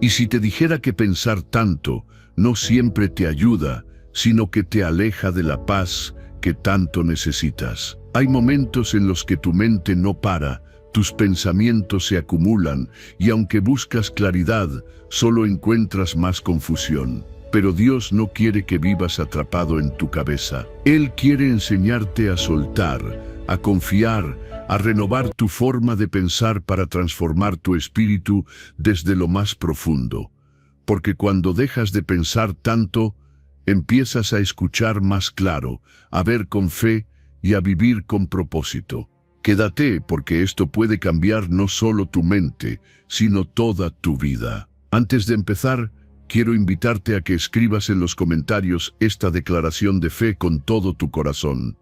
Y si te dijera que pensar tanto no siempre te ayuda, sino que te aleja de la paz que tanto necesitas. Hay momentos en los que tu mente no para, tus pensamientos se acumulan, y aunque buscas claridad, solo encuentras más confusión. Pero Dios no quiere que vivas atrapado en tu cabeza. Él quiere enseñarte a soltar, a confiar, a renovar tu forma de pensar para transformar tu espíritu desde lo más profundo. Porque cuando dejas de pensar tanto, empiezas a escuchar más claro, a ver con fe y a vivir con propósito. Quédate, porque esto puede cambiar no solo tu mente, sino toda tu vida. Antes de empezar, quiero invitarte a que escribas en los comentarios esta declaración de fe con todo tu corazón.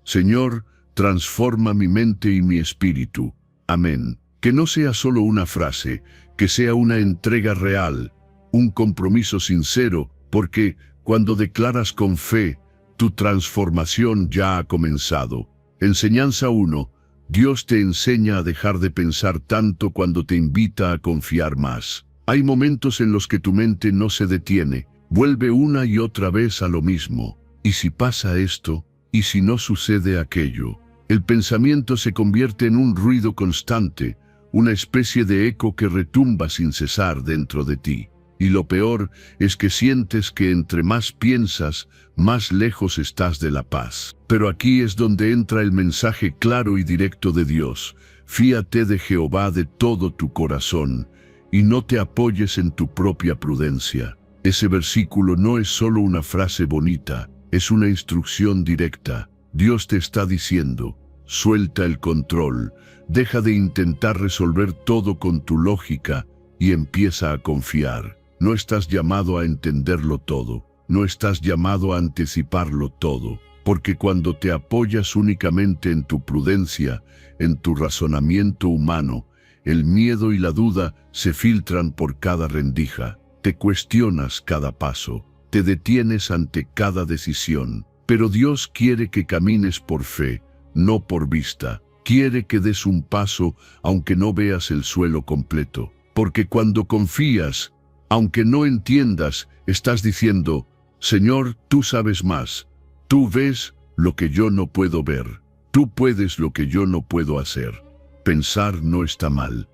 Señor, transforma mi mente y mi espíritu. Amén. Que no sea solo una frase, que sea una entrega real, un compromiso sincero, porque cuando declaras con fe, tu transformación ya ha comenzado. Enseñanza 1. Dios te enseña a dejar de pensar tanto cuando te invita a confiar más. Hay momentos en los que tu mente no se detiene, vuelve una y otra vez a lo mismo. ¿Y si pasa esto? ¿Y si no sucede aquello? El pensamiento se convierte en un ruido constante, una especie de eco que retumba sin cesar dentro de ti. Y lo peor es que sientes que entre más piensas, más lejos estás de la paz. Pero aquí es donde entra el mensaje claro y directo de Dios. Fíate de Jehová de todo tu corazón, y no te apoyes en tu propia prudencia. Ese versículo no es solo una frase bonita, es una instrucción directa. Dios te está diciendo, suelta el control, deja de intentar resolver todo con tu lógica y empieza a confiar. No estás llamado a entenderlo todo, no estás llamado a anticiparlo todo, porque cuando te apoyas únicamente en tu prudencia, en tu razonamiento humano, el miedo y la duda se filtran por cada rendija, te cuestionas cada paso, te detienes ante cada decisión. Pero Dios quiere que camines por fe, no por vista. Quiere que des un paso aunque no veas el suelo completo. Porque cuando confías, aunque no entiendas, estás diciendo, Señor, tú sabes más. Tú ves lo que yo no puedo ver. Tú puedes lo que yo no puedo hacer. Pensar no está mal.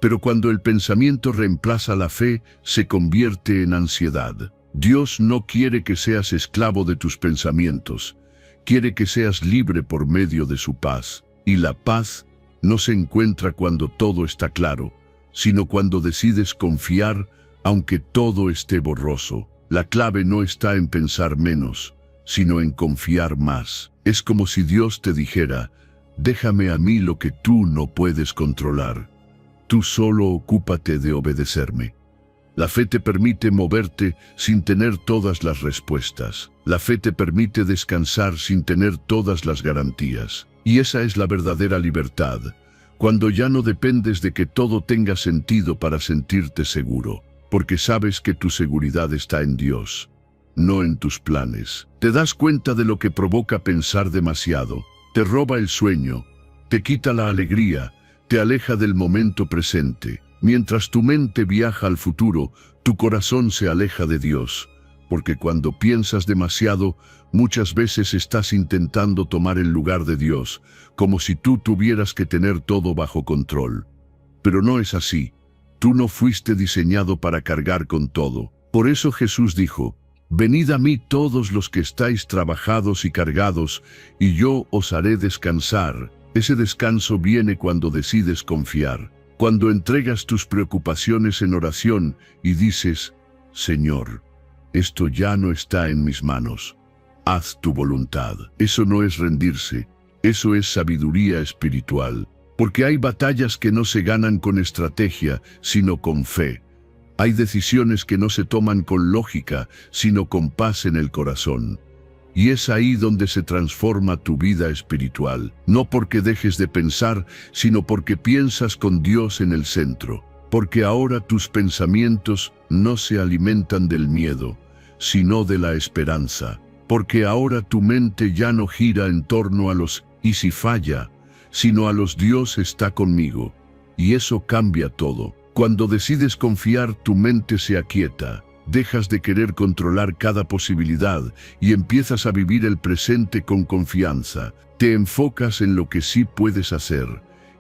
Pero cuando el pensamiento reemplaza la fe, se convierte en ansiedad. Dios no quiere que seas esclavo de tus pensamientos. Quiere que seas libre por medio de su paz. Y la paz no se encuentra cuando todo está claro, sino cuando decides confiar aunque todo esté borroso. La clave no está en pensar menos, sino en confiar más. Es como si Dios te dijera, déjame a mí lo que tú no puedes controlar. Tú solo ocúpate de obedecerme. La fe te permite moverte sin tener todas las respuestas. La fe te permite descansar sin tener todas las garantías. Y esa es la verdadera libertad, cuando ya no dependes de que todo tenga sentido para sentirte seguro, porque sabes que tu seguridad está en Dios, no en tus planes. Te das cuenta de lo que provoca pensar demasiado, te roba el sueño, te quita la alegría, te aleja del momento presente. Mientras tu mente viaja al futuro, tu corazón se aleja de Dios, porque cuando piensas demasiado, muchas veces estás intentando tomar el lugar de Dios, como si tú tuvieras que tener todo bajo control. Pero no es así. Tú no fuiste diseñado para cargar con todo. Por eso Jesús dijo, venid a mí todos los que estáis trabajados y cargados, y yo os haré descansar. Ese descanso viene cuando decides confiar. Cuando entregas tus preocupaciones en oración y dices, Señor, esto ya no está en mis manos. Haz tu voluntad. Eso no es rendirse, eso es sabiduría espiritual. Porque hay batallas que no se ganan con estrategia, sino con fe. Hay decisiones que no se toman con lógica, sino con paz en el corazón. Y es ahí donde se transforma tu vida espiritual, no porque dejes de pensar, sino porque piensas con Dios en el centro. Porque ahora tus pensamientos no se alimentan del miedo, sino de la esperanza. Porque ahora tu mente ya no gira en torno a los «y si falla», sino a los «Dios está conmigo». Y eso cambia todo. Cuando decides confiar, tu mente se aquieta. Dejas de querer controlar cada posibilidad y empiezas a vivir el presente con confianza. Te enfocas en lo que sí puedes hacer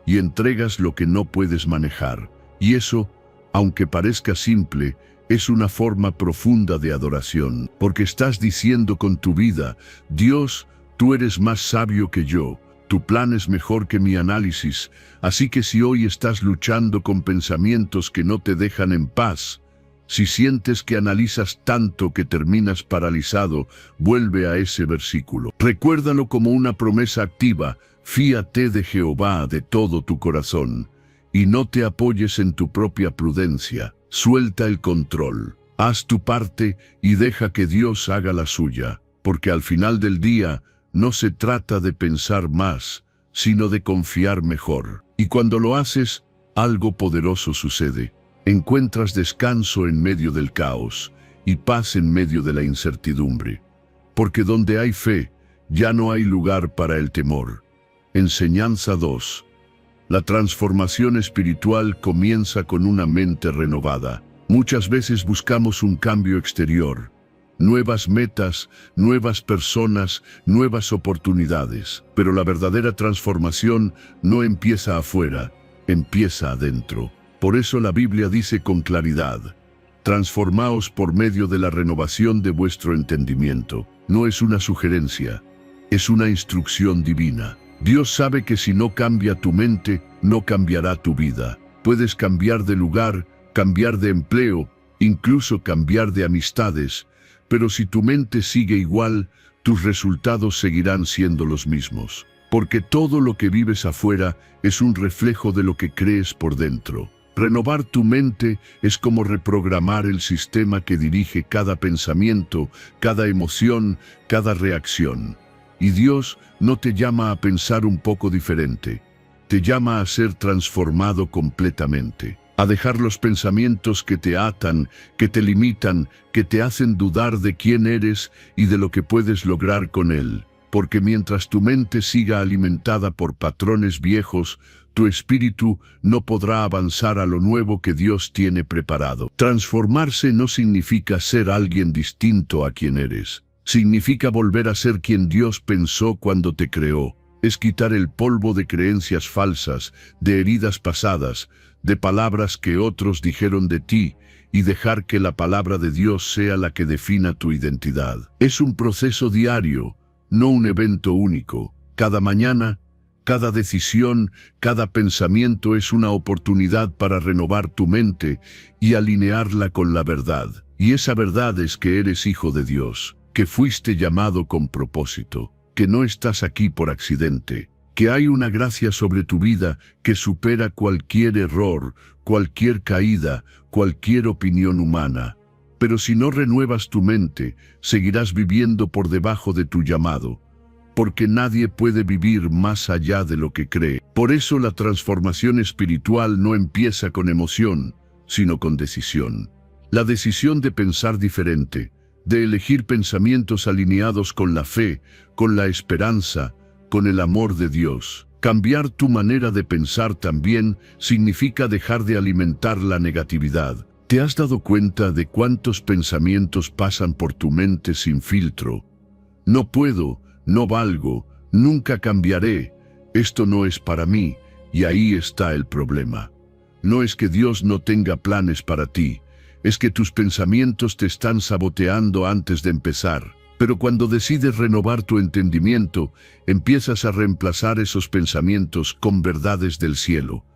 y entregas lo que no puedes manejar. Y eso, aunque parezca simple, es una forma profunda de adoración, porque estás diciendo con tu vida: Dios, tú eres más sabio que yo. Tu plan es mejor que mi análisis, así que si hoy estás luchando con pensamientos que no te dejan en paz, si sientes que analizas tanto que terminas paralizado, vuelve a ese versículo. Recuérdalo como una promesa activa: fíate de Jehová de todo tu corazón, y no te apoyes en tu propia prudencia. Suelta el control, haz tu parte y deja que Dios haga la suya, porque al final del día, no se trata de pensar más, sino de confiar mejor. Y cuando lo haces, algo poderoso sucede. Encuentras descanso en medio del caos y paz en medio de la incertidumbre. Porque donde hay fe, ya no hay lugar para el temor. Enseñanza 2. La transformación espiritual comienza con una mente renovada. Muchas veces buscamos un cambio exterior. Nuevas metas, nuevas personas, nuevas oportunidades. Pero la verdadera transformación no empieza afuera, empieza adentro. Por eso la Biblia dice con claridad: transformaos por medio de la renovación de vuestro entendimiento. No es una sugerencia, es una instrucción divina. Dios sabe que si no cambia tu mente, no cambiará tu vida. Puedes cambiar de lugar, cambiar de empleo, incluso cambiar de amistades, pero si tu mente sigue igual, tus resultados seguirán siendo los mismos. Porque todo lo que vives afuera es un reflejo de lo que crees por dentro. Renovar tu mente es como reprogramar el sistema que dirige cada pensamiento, cada emoción, cada reacción. Y Dios no te llama a pensar un poco diferente, te llama a ser transformado completamente. A dejar los pensamientos que te atan, que te limitan, que te hacen dudar de quién eres y de lo que puedes lograr con él. Porque mientras tu mente siga alimentada por patrones viejos, tu espíritu no podrá avanzar a lo nuevo que Dios tiene preparado. Transformarse no significa ser alguien distinto a quien eres. Significa volver a ser quien Dios pensó cuando te creó. Es quitar el polvo de creencias falsas, de heridas pasadas, de palabras que otros dijeron de ti, y dejar que la palabra de Dios sea la que defina tu identidad. Es un proceso diario, no un evento único. Cada mañana, cada decisión, cada pensamiento es una oportunidad para renovar tu mente y alinearla con la verdad. Y esa verdad es que eres hijo de Dios, que fuiste llamado con propósito, que no estás aquí por accidente, que hay una gracia sobre tu vida que supera cualquier error, cualquier caída, cualquier opinión humana. Pero si no renuevas tu mente, seguirás viviendo por debajo de tu llamado, porque nadie puede vivir más allá de lo que cree. Por eso la transformación espiritual no empieza con emoción, sino con decisión. La decisión de pensar diferente, de elegir pensamientos alineados con la fe, con la esperanza, con el amor de Dios. Cambiar tu manera de pensar también significa dejar de alimentar la negatividad. ¿Te has dado cuenta de cuántos pensamientos pasan por tu mente sin filtro? No puedo, no valgo, nunca cambiaré, esto no es para mí, y ahí está el problema. No es que Dios no tenga planes para ti, es que tus pensamientos te están saboteando antes de empezar. Pero cuando decides renovar tu entendimiento, empiezas a reemplazar esos pensamientos con verdades del cielo.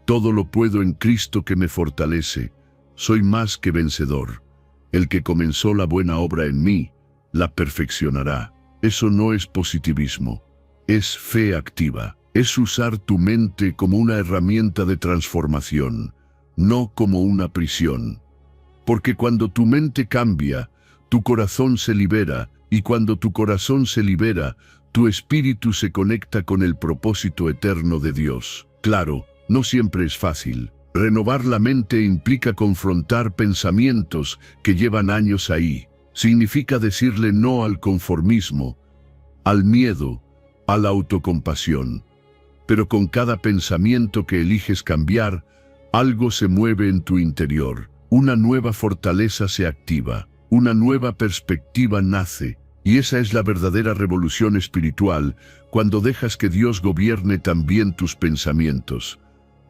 Todo lo puedo en Cristo que me fortalece. Soy más que vencedor. El que comenzó la buena obra en mí, la perfeccionará. Eso no es positivismo, es fe activa. Es usar tu mente como una herramienta de transformación, no como una prisión. Porque cuando tu mente cambia, tu corazón se libera, y cuando tu corazón se libera, tu espíritu se conecta con el propósito eterno de Dios. Claro, no siempre es fácil. Renovar la mente implica confrontar pensamientos que llevan años ahí. Significa decirle no al conformismo, al miedo, a la autocompasión. Pero con cada pensamiento que eliges cambiar, Algo se mueve en tu interior, una nueva fortaleza se activa, una nueva perspectiva nace, y esa es la verdadera revolución espiritual, cuando dejas que Dios gobierne también tus pensamientos.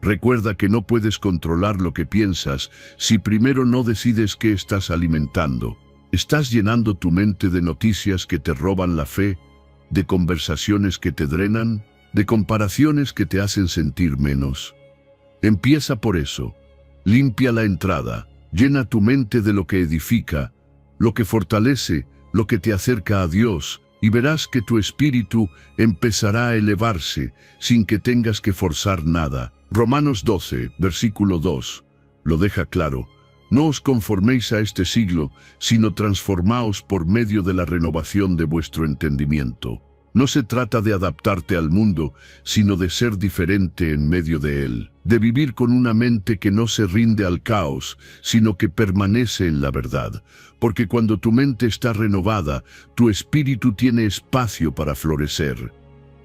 Recuerda que no puedes controlar lo que piensas si primero no decides qué estás alimentando. ¿Estás llenando tu mente de noticias que te roban la fe, de conversaciones que te drenan, de comparaciones que te hacen sentir menos? Empieza por eso. Limpia la entrada, llena tu mente de lo que edifica, lo que fortalece, lo que te acerca a Dios, y verás que tu espíritu empezará a elevarse sin que tengas que forzar nada. Romanos 12, versículo 2, lo deja claro. No os conforméis a este siglo, sino transformaos por medio de la renovación de vuestro entendimiento. No se trata de adaptarte al mundo, sino de ser diferente en medio de él, de vivir con una mente que no se rinde al caos, sino que permanece en la verdad. Porque cuando tu mente está renovada, tu espíritu tiene espacio para florecer.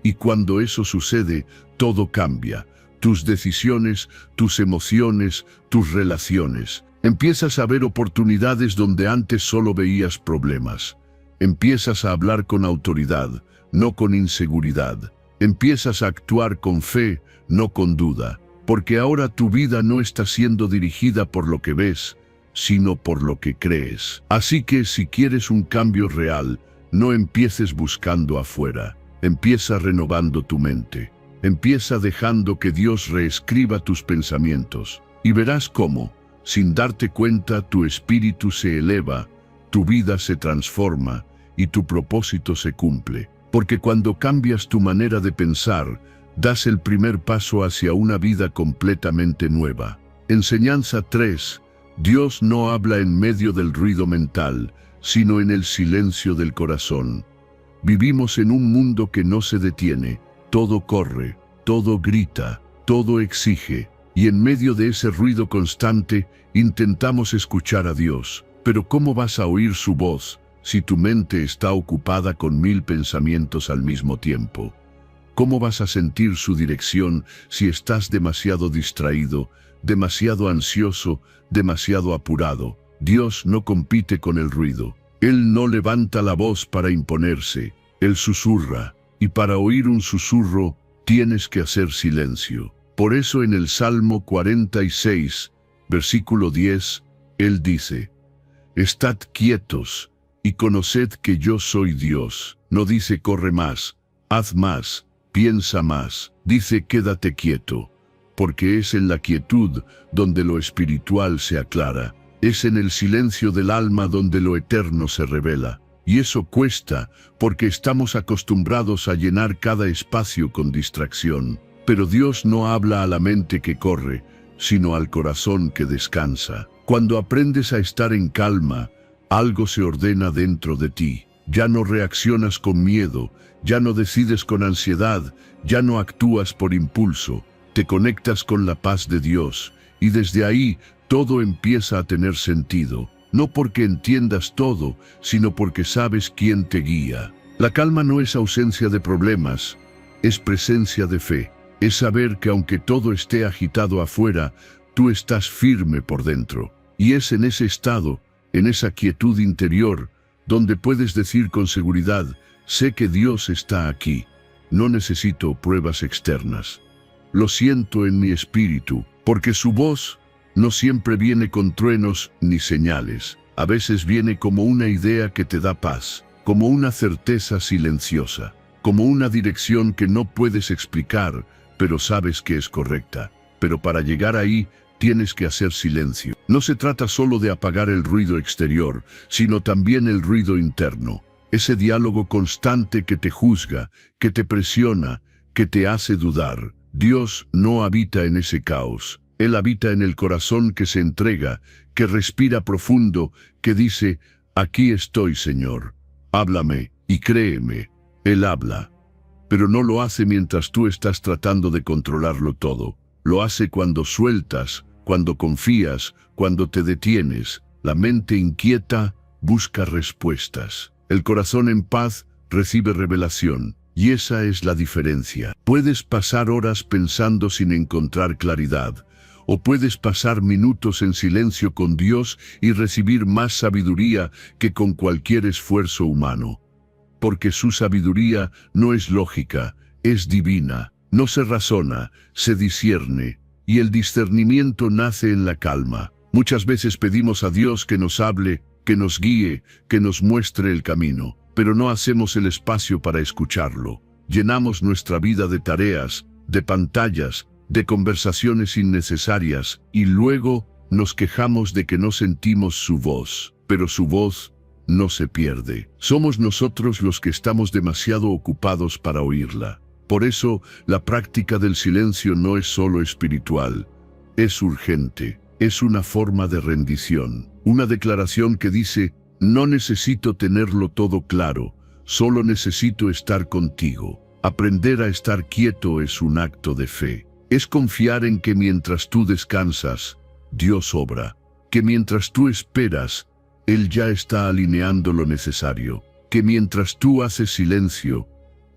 Y cuando eso sucede, todo cambia. Tus decisiones, tus emociones, tus relaciones. Empiezas a ver oportunidades donde antes solo veías problemas. Empiezas a hablar con autoridad, no con inseguridad. Empiezas a actuar con fe, no con duda. Porque ahora tu vida no está siendo dirigida por lo que ves, sino por lo que crees. Así que si quieres un cambio real, no empieces buscando afuera. Empieza renovando tu mente. Empieza dejando que Dios reescriba tus pensamientos. Y verás cómo, sin darte cuenta, tu espíritu se eleva, tu vida se transforma y tu propósito se cumple. Porque cuando cambias tu manera de pensar, das el primer paso hacia una vida completamente nueva. Enseñanza 3. Dios no habla en medio del ruido mental, sino en el silencio del corazón. Vivimos en un mundo que no se detiene. Todo corre, todo grita, todo exige, y en medio de ese ruido constante intentamos escuchar a Dios. Pero ¿cómo vas a oír su voz si tu mente está ocupada con 1000 pensamientos al mismo tiempo? ¿Cómo vas a sentir su dirección si estás demasiado distraído, demasiado ansioso, demasiado apurado? Dios no compite con el ruido. Él no levanta la voz para imponerse, Él susurra. Y para oír un susurro, tienes que hacer silencio. Por eso en el Salmo 46, versículo 10, Él dice: Estad quietos y conoced que yo soy Dios. No dice corre más, haz más, piensa más. Dice quédate quieto, porque es en la quietud donde lo espiritual se aclara. Es en el silencio del alma donde lo eterno se revela. Y eso cuesta, porque estamos acostumbrados a llenar cada espacio con distracción. Pero Dios no habla a la mente que corre, sino al corazón que descansa. Cuando aprendes a estar en calma, algo se ordena dentro de ti. Ya no reaccionas con miedo, ya no decides con ansiedad, ya no actúas por impulso. Te conectas con la paz de Dios, y desde ahí todo empieza a tener sentido. No porque entiendas todo, sino porque sabes quién te guía. La calma no es ausencia de problemas, es presencia de fe. Es saber que aunque todo esté agitado afuera, tú estás firme por dentro. Y es en ese estado, en esa quietud interior, donde puedes decir con seguridad: sé que Dios está aquí. No necesito pruebas externas. Lo siento en mi espíritu, porque su voz no siempre viene con truenos ni señales. A veces viene como una idea que te da paz, como una certeza silenciosa, como una dirección que no puedes explicar, pero sabes que es correcta. Pero para llegar ahí, tienes que hacer silencio. No se trata solo de apagar el ruido exterior, sino también el ruido interno. Ese diálogo constante que te juzga, que te presiona, que te hace dudar. Dios no habita en ese caos. Él habita en el corazón que se entrega, que respira profundo, que dice: aquí estoy, Señor. Háblame, y créeme. Él habla. Pero no lo hace mientras tú estás tratando de controlarlo todo. Lo hace cuando sueltas, cuando confías, cuando te detienes. La mente inquieta busca respuestas. El corazón en paz recibe revelación. Y esa es la diferencia. Puedes pasar horas pensando sin encontrar claridad, o puedes pasar minutos en silencio con Dios y recibir más sabiduría que con cualquier esfuerzo humano. Porque su sabiduría no es lógica, es divina, no se razona, se discierne, y el discernimiento nace en la calma. Muchas veces pedimos a Dios que nos hable, que nos guíe, que nos muestre el camino, pero no hacemos el espacio para escucharlo. Llenamos nuestra vida de tareas, de pantallas, de conversaciones innecesarias, y luego nos quejamos de que no sentimos su voz. Pero su voz no se pierde. Somos nosotros los que estamos demasiado ocupados para oírla. Por eso, la práctica del silencio no es solo espiritual, es urgente. Es una forma de rendición, una declaración que dice, no necesito tenerlo todo claro, solo necesito estar contigo. Aprender a estar quieto es un acto de fe. Es confiar en que mientras tú descansas, Dios obra, que mientras tú esperas, Él ya está alineando lo necesario, que mientras tú haces silencio,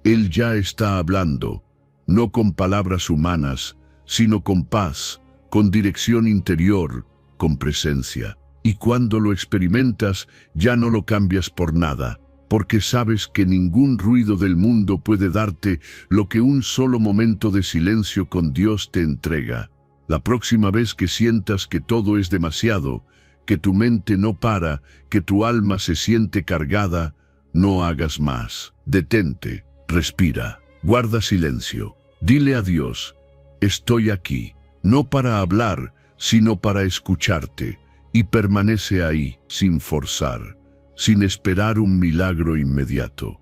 Él ya está hablando, no con palabras humanas, sino con paz, con dirección interior, con presencia. Y cuando lo experimentas, ya no lo cambias por nada, porque sabes que ningún ruido del mundo puede darte lo que un solo momento de silencio con Dios te entrega. La próxima vez que sientas que todo es demasiado, que tu mente no para, que tu alma se siente cargada, no hagas más. Detente, respira, guarda silencio. Dile a Dios, estoy aquí. No para hablar, sino para escucharte, y permanece ahí, sin forzar, sin esperar un milagro inmediato.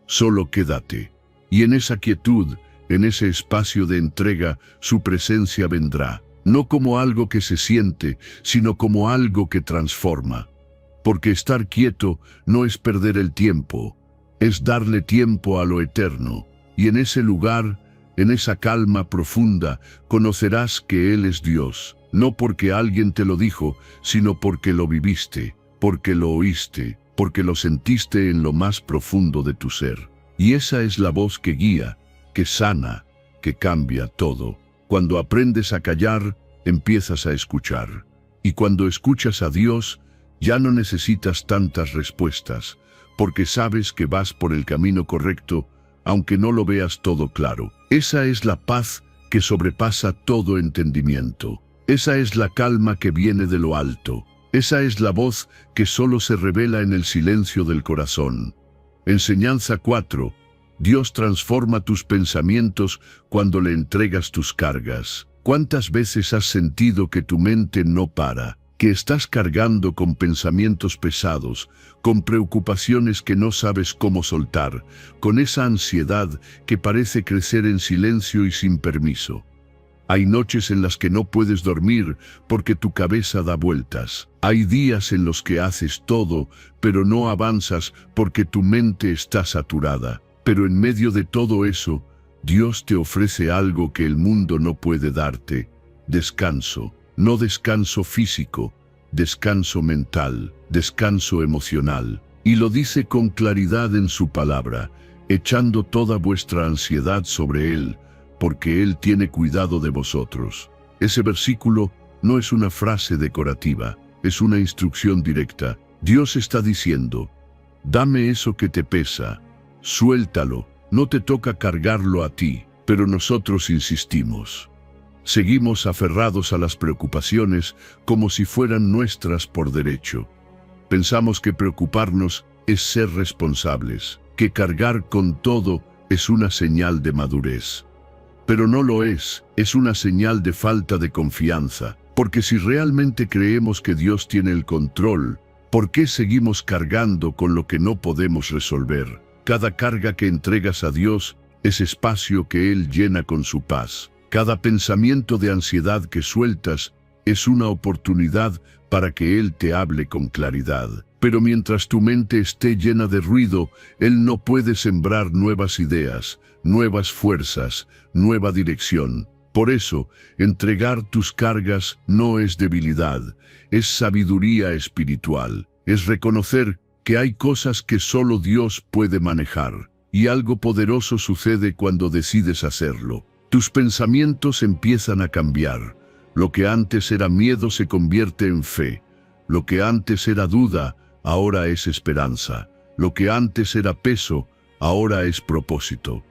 Solo quédate, y en esa quietud, en ese espacio de entrega, su presencia vendrá, no como algo que se siente, sino como algo que transforma. Porque estar quieto no es perder el tiempo, es darle tiempo a lo eterno, y en ese lugar, en esa calma profunda, conocerás que Él es Dios, no porque alguien te lo dijo, sino porque lo viviste, porque lo oíste, porque lo sentiste en lo más profundo de tu ser. Y esa es la voz que guía, que sana, que cambia todo. Cuando aprendes a callar, empiezas a escuchar. Y cuando escuchas a Dios, ya no necesitas tantas respuestas, porque sabes que vas por el camino correcto, aunque no lo veas todo claro. Esa es la paz que sobrepasa todo entendimiento. Esa es la calma que viene de lo alto. Esa es la voz que solo se revela en el silencio del corazón. Enseñanza 4. Dios transforma tus pensamientos cuando le entregas tus cargas. ¿Cuántas veces has sentido que tu mente no para? Que estás cargando con pensamientos pesados, con preocupaciones que no sabes cómo soltar, con esa ansiedad que parece crecer en silencio y sin permiso. Hay noches en las que no puedes dormir porque tu cabeza da vueltas. Hay días en los que haces todo, pero no avanzas porque tu mente está saturada. Pero en medio de todo eso, Dios te ofrece algo que el mundo no puede darte: descanso. No descanso físico, descanso mental, descanso emocional. Y lo dice con claridad en su palabra, echando toda vuestra ansiedad sobre Él, porque Él tiene cuidado de vosotros. Ese versículo no es una frase decorativa, es una instrucción directa. Dios está diciendo, dame eso que te pesa, suéltalo, no te toca cargarlo a ti, pero nosotros insistimos. Seguimos aferrados a las preocupaciones como si fueran nuestras por derecho. Pensamos que preocuparnos es ser responsables, que cargar con todo es una señal de madurez. Pero no lo es una señal de falta de confianza, porque si realmente creemos que Dios tiene el control, ¿por qué seguimos cargando con lo que no podemos resolver? Cada carga que entregas a Dios es espacio que Él llena con su paz. Cada pensamiento de ansiedad que sueltas es una oportunidad para que Él te hable con claridad. Pero mientras tu mente esté llena de ruido, Él no puede sembrar nuevas ideas, nuevas fuerzas, nueva dirección. Por eso, entregar tus cargas no es debilidad, es sabiduría espiritual. Es reconocer que hay cosas que solo Dios puede manejar, y algo poderoso sucede cuando decides hacerlo. Tus pensamientos empiezan a cambiar, Lo que antes era miedo se convierte en fe. Lo que antes era duda, ahora es esperanza. Lo que antes era peso, ahora es propósito.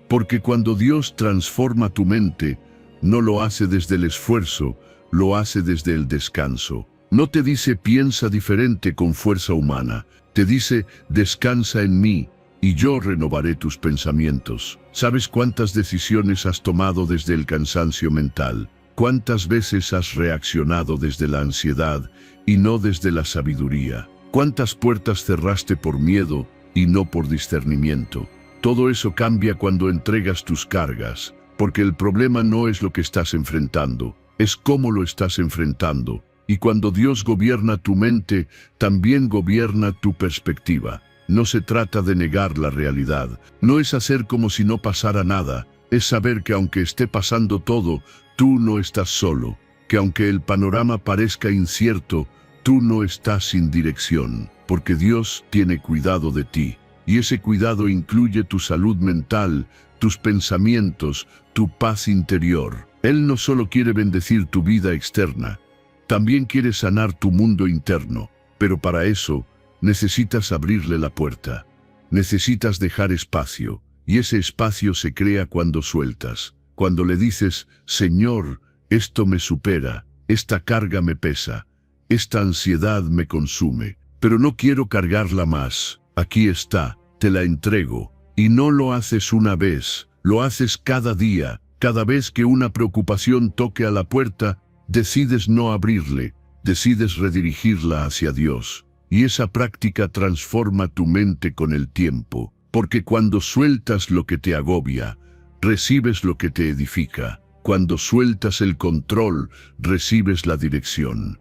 Porque cuando Dios transforma tu mente, no lo hace desde el esfuerzo, lo hace desde el descanso. No te dice piensa diferente con fuerza humana, te dice descansa en mí y yo renovaré tus pensamientos. ¿Sabes cuántas decisiones has tomado desde el cansancio mental? ¿Cuántas veces has reaccionado desde la ansiedad y no desde la sabiduría? ¿Cuántas puertas cerraste por miedo y no por discernimiento? Todo eso cambia cuando entregas tus cargas, porque el problema no es lo que estás enfrentando, es cómo lo estás enfrentando. Y cuando Dios gobierna tu mente, también gobierna tu perspectiva. No se trata de negar la realidad, no es hacer como si no pasara nada, es saber que aunque esté pasando todo, tú no estás solo, que aunque el panorama parezca incierto, tú no estás sin dirección, porque Dios tiene cuidado de ti. Y ese cuidado incluye tu salud mental, tus pensamientos, tu paz interior. Él no solo quiere bendecir tu vida externa, también quiere sanar tu mundo interno, pero para eso necesitas abrirle la puerta. Necesitas dejar espacio, y ese espacio se crea cuando sueltas. Cuando le dices, Señor, esto me supera, esta carga me pesa, esta ansiedad me consume, pero no quiero cargarla más. Aquí está, te la entrego. Y no lo haces una vez, lo haces cada día. Cada vez que una preocupación toque a la puerta, decides no abrirle, decides redirigirla hacia Dios. Y esa práctica transforma tu mente con el tiempo, porque cuando sueltas lo que te agobia, recibes lo que te edifica. Cuando sueltas el control, recibes la dirección.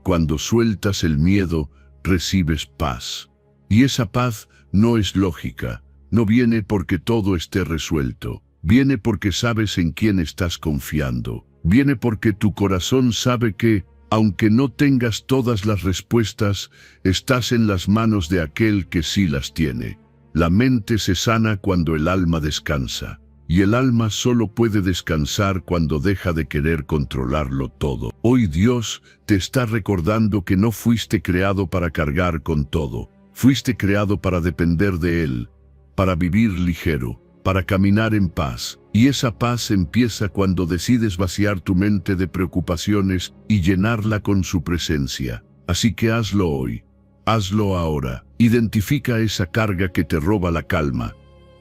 Cuando sueltas el miedo, recibes paz. Y esa paz no es lógica, no viene porque todo esté resuelto. Viene porque sabes en quién estás confiando. Viene porque tu corazón sabe que, aunque no tengas todas las respuestas, estás en las manos de aquel que sí las tiene. La mente se sana cuando el alma descansa. Y el alma solo puede descansar cuando deja de querer controlarlo todo. Hoy Dios te está recordando que no fuiste creado para cargar con todo. Fuiste creado para depender de Él, para vivir ligero, para caminar en paz. Y esa paz empieza cuando decides vaciar tu mente de preocupaciones y llenarla con su presencia. Así que hazlo hoy, hazlo ahora. Identifica esa carga que te roba la calma,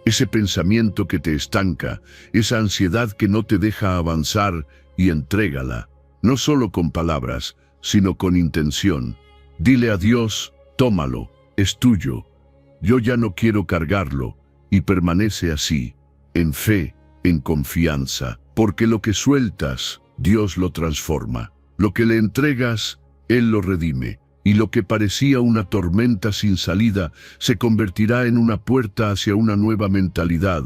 ese pensamiento que te estanca, esa ansiedad que no te deja avanzar, y entrégala, no solo con palabras, sino con intención. Dile a Dios, tómalo, es tuyo. Yo ya no quiero cargarlo. Y permanece así, en fe, en confianza, porque lo que sueltas, Dios lo transforma. Lo que le entregas, Él lo redime. Y lo que parecía una tormenta sin salida, se convertirá en una puerta hacia una nueva mentalidad,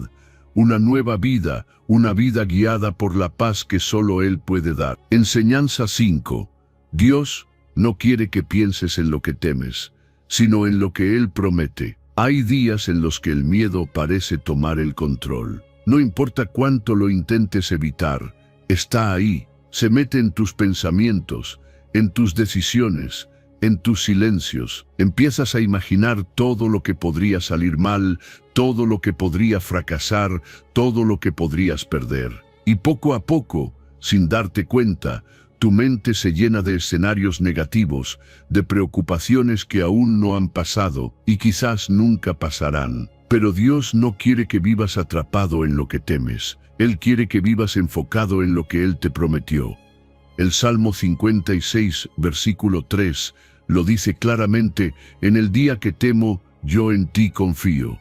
una nueva vida, una vida guiada por la paz que solo Él puede dar. Enseñanza 5. Dios no quiere que pienses en lo que temes, sino en lo que Él promete. Hay días en los que el miedo parece tomar el control. No importa cuánto lo intentes evitar, está ahí, se mete en tus pensamientos, en tus decisiones, en tus silencios. Empiezas a imaginar todo lo que podría salir mal, todo lo que podría fracasar, todo lo que podrías perder. Y poco a poco, sin darte cuenta, tu mente se llena de escenarios negativos, de preocupaciones que aún no han pasado y quizás nunca pasarán. Pero Dios no quiere que vivas atrapado en lo que temes. Él quiere que vivas enfocado en lo que Él te prometió. El Salmo 56, versículo 3, lo dice claramente: en el día que temo, yo en ti confío.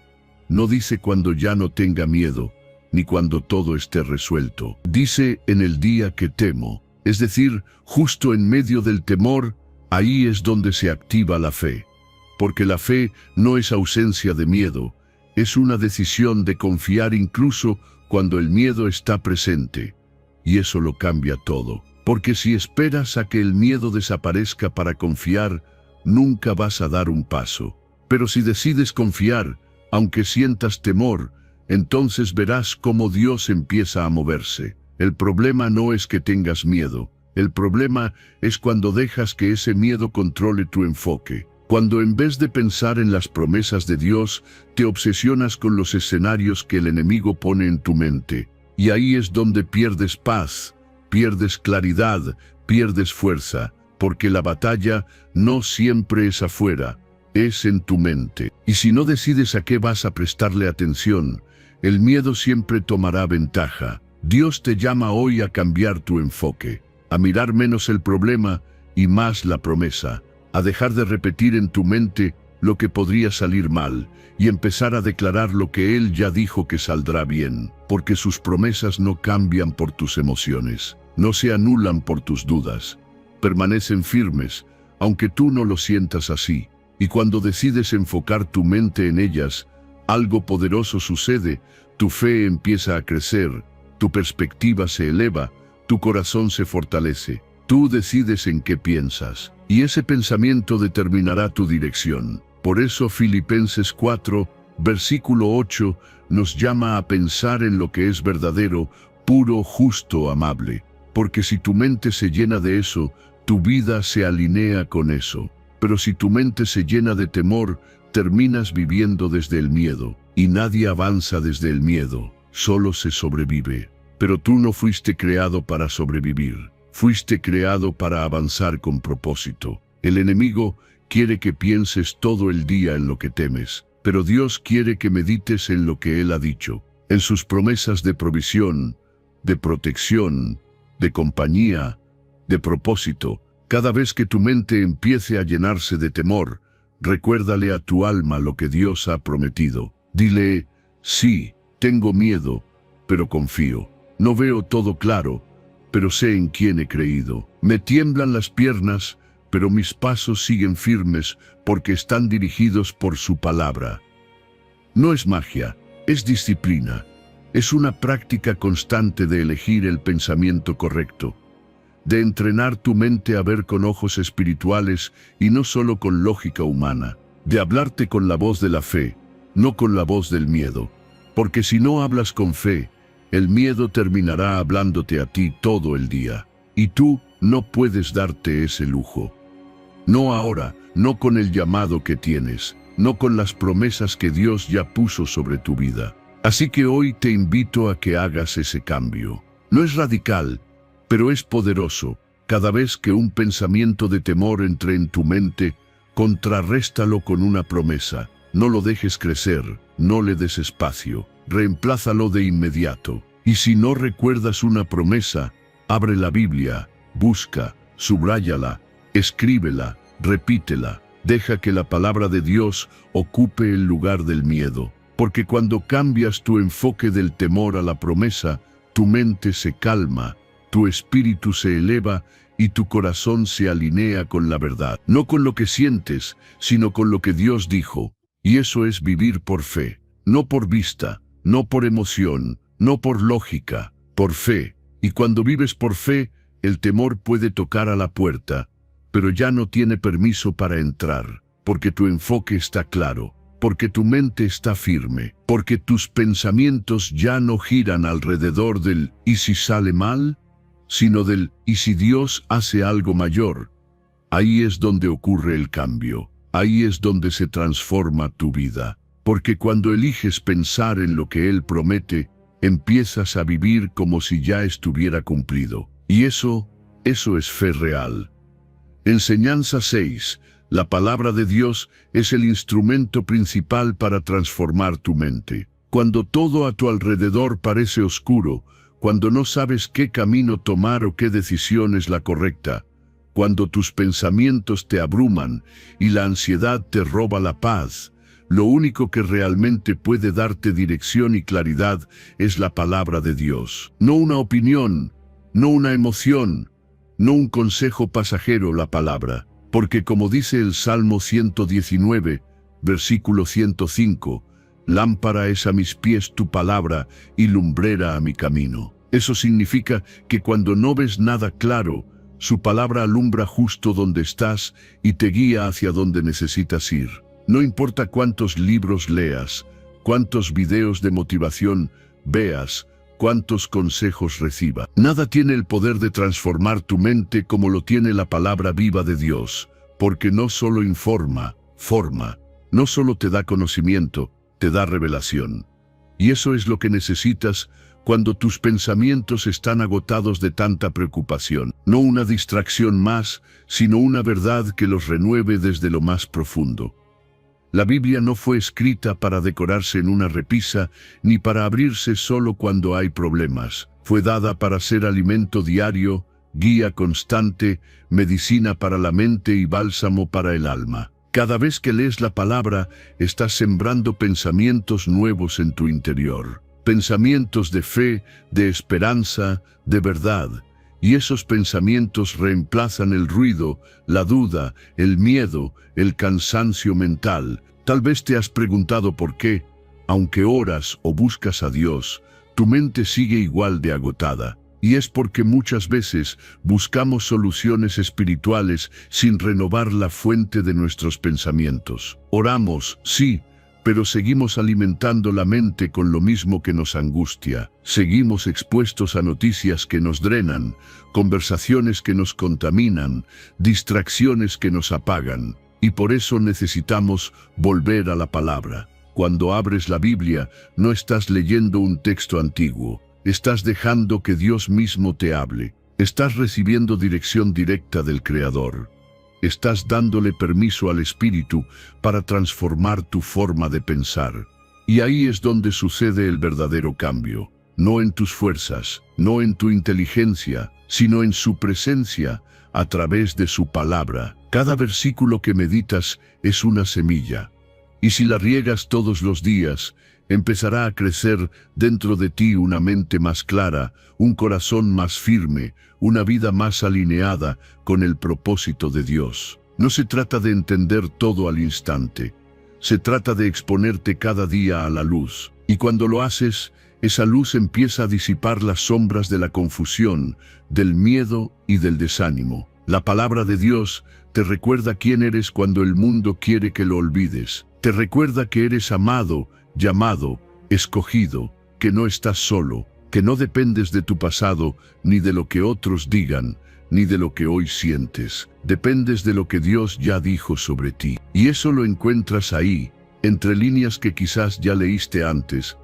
No dice cuando ya no tenga miedo, ni cuando todo esté resuelto. Dice en el día que temo. Es decir, justo en medio del temor, ahí es donde se activa la fe. Porque la fe no es ausencia de miedo, es una decisión de confiar incluso cuando el miedo está presente. Y eso lo cambia todo. Porque si esperas a que el miedo desaparezca para confiar, nunca vas a dar un paso. Pero si decides confiar, aunque sientas temor, entonces verás cómo Dios empieza a moverse. El problema no es que tengas miedo, El problema es cuando dejas que ese miedo controle tu enfoque. Cuando en vez de pensar en las promesas de Dios, te obsesionas con los escenarios que el enemigo pone en tu mente. Y ahí es donde pierdes paz, pierdes claridad, pierdes fuerza, porque la batalla no siempre es afuera, es en tu mente. Y si no decides a qué vas a prestarle atención, el miedo siempre tomará ventaja. Dios te llama hoy a cambiar tu enfoque, a mirar menos el problema y más la promesa, a dejar de repetir en tu mente lo que podría salir mal y empezar a declarar lo que Él ya dijo que saldrá bien, porque sus promesas no cambian por tus emociones, no se anulan por tus dudas, permanecen firmes, aunque tú no lo sientas así. Y cuando decides enfocar tu mente en ellas, algo poderoso sucede, tu fe empieza a crecer, tu perspectiva se eleva, tu corazón se fortalece. Tú decides en qué piensas, y ese pensamiento determinará tu dirección. Por eso Filipenses 4, versículo 8, nos llama a pensar en lo que es verdadero, puro, justo, amable. Porque si tu mente se llena de eso, tu vida se alinea con eso. Pero si tu mente se llena de temor, terminas viviendo desde el miedo. Y nadie avanza desde el miedo, solo se sobrevive. Pero tú no fuiste creado para sobrevivir. Fuiste creado para avanzar con propósito. El enemigo quiere que pienses todo el día en lo que temes, pero Dios quiere que medites en lo que Él ha dicho, en sus promesas de provisión, de protección, de compañía, de propósito. Cada vez que tu mente empiece a llenarse de temor, recuérdale a tu alma lo que Dios ha prometido. Dile, sí, tengo miedo, pero confío. No veo todo claro, pero sé en quién he creído. Me tiemblan las piernas, pero mis pasos siguen firmes porque están dirigidos por su palabra. No es magia, es disciplina. Es una práctica constante de elegir el pensamiento correcto, de entrenar tu mente a ver con ojos espirituales y no solo con lógica humana, de hablarte con la voz de la fe, no con la voz del miedo. Porque si no hablas con fe, el miedo terminará hablándote a ti todo el día. Y tú no puedes darte ese lujo. No ahora, no con el llamado que tienes, no con las promesas que Dios ya puso sobre tu vida. Así que hoy te invito a que hagas ese cambio. No es radical, pero es poderoso. Cada vez que un pensamiento de temor entre en tu mente, contrarréstalo con una promesa. No lo dejes crecer, no le des espacio, reemplázalo de inmediato. Y si no recuerdas una promesa, abre la Biblia, busca, subráyala, escríbela, repítela. Deja que la palabra de Dios ocupe el lugar del miedo. Porque cuando cambias tu enfoque del temor a la promesa, tu mente se calma, tu espíritu se eleva y tu corazón se alinea con la verdad. No con lo que sientes, sino con lo que Dios dijo. Y eso es vivir por fe, no por vista, no por emoción, no por lógica, por fe. Y cuando vives por fe, el temor puede tocar a la puerta, pero ya no tiene permiso para entrar, porque tu enfoque está claro, porque tu mente está firme, porque tus pensamientos ya no giran alrededor del ¿y si sale mal?, sino del ¿y si Dios hace algo mayor? Ahí es donde ocurre el cambio, ahí es donde se transforma tu vida, porque cuando eliges pensar en lo que Él promete, empiezas a vivir como si ya estuviera cumplido. Y eso es fe real. Enseñanza 6. La palabra de Dios es el instrumento principal para transformar tu mente. Cuando todo a tu alrededor parece oscuro, cuando no sabes qué camino tomar o qué decisión es la correcta, cuando tus pensamientos te abruman y la ansiedad te roba la paz, lo único que realmente puede darte dirección y claridad es la palabra de Dios. No una opinión, no una emoción, no un consejo pasajero, la palabra. Porque como dice el Salmo 119, versículo 105, lámpara es a mis pies tu palabra y lumbrera a mi camino. Eso significa que cuando no ves nada claro, su palabra alumbra justo donde estás y te guía hacia donde necesitas ir. No importa cuántos libros leas, cuántos videos de motivación veas, cuántos consejos reciba. Nada tiene el poder de transformar tu mente como lo tiene la palabra viva de Dios, porque no solo informa, forma, no solo te da conocimiento, te da revelación. Y eso es lo que necesitas cuando tus pensamientos están agotados de tanta preocupación. No una distracción más, sino una verdad que los renueve desde lo más profundo. La Biblia no fue escrita para decorarse en una repisa, ni para abrirse solo cuando hay problemas. Fue dada para ser alimento diario, guía constante, medicina para la mente y bálsamo para el alma. Cada vez que lees la palabra, estás sembrando pensamientos nuevos en tu interior. Pensamientos de fe, de esperanza, de verdad. Y esos pensamientos reemplazan el ruido, la duda, el miedo, el cansancio mental. Tal vez te has preguntado por qué, aunque oras o buscas a Dios, tu mente sigue igual de agotada. Y es porque muchas veces buscamos soluciones espirituales sin renovar la fuente de nuestros pensamientos. Oramos, sí, pero seguimos alimentando la mente con lo mismo que nos angustia. Seguimos expuestos a noticias que nos drenan, conversaciones que nos contaminan, distracciones que nos apagan. Y por eso necesitamos volver a la palabra. Cuando abres la Biblia, no estás leyendo un texto antiguo. Estás dejando que Dios mismo te hable. Estás recibiendo dirección directa del Creador. Estás dándole permiso al Espíritu para transformar tu forma de pensar. Y ahí es donde sucede el verdadero cambio. No en tus fuerzas, no en tu inteligencia, sino en su presencia, a través de su palabra. Cada versículo que meditas es una semilla. Y si la riegas todos los días, empezará a crecer dentro de ti una mente más clara, un corazón más firme, una vida más alineada con el propósito de Dios. No se trata de entender todo al instante. Se trata de exponerte cada día a la luz. Y cuando lo haces, esa luz empieza a disipar las sombras de la confusión, del miedo y del desánimo. La palabra de Dios te recuerda quién eres cuando el mundo quiere que lo olvides. Te recuerda que eres amado, llamado, escogido, que no estás solo, que no dependes de tu pasado, ni de lo que otros digan, ni de lo que hoy sientes. Dependes de lo que Dios ya dijo sobre ti. Y eso lo encuentras ahí, entre líneas que quizás ya leíste antes,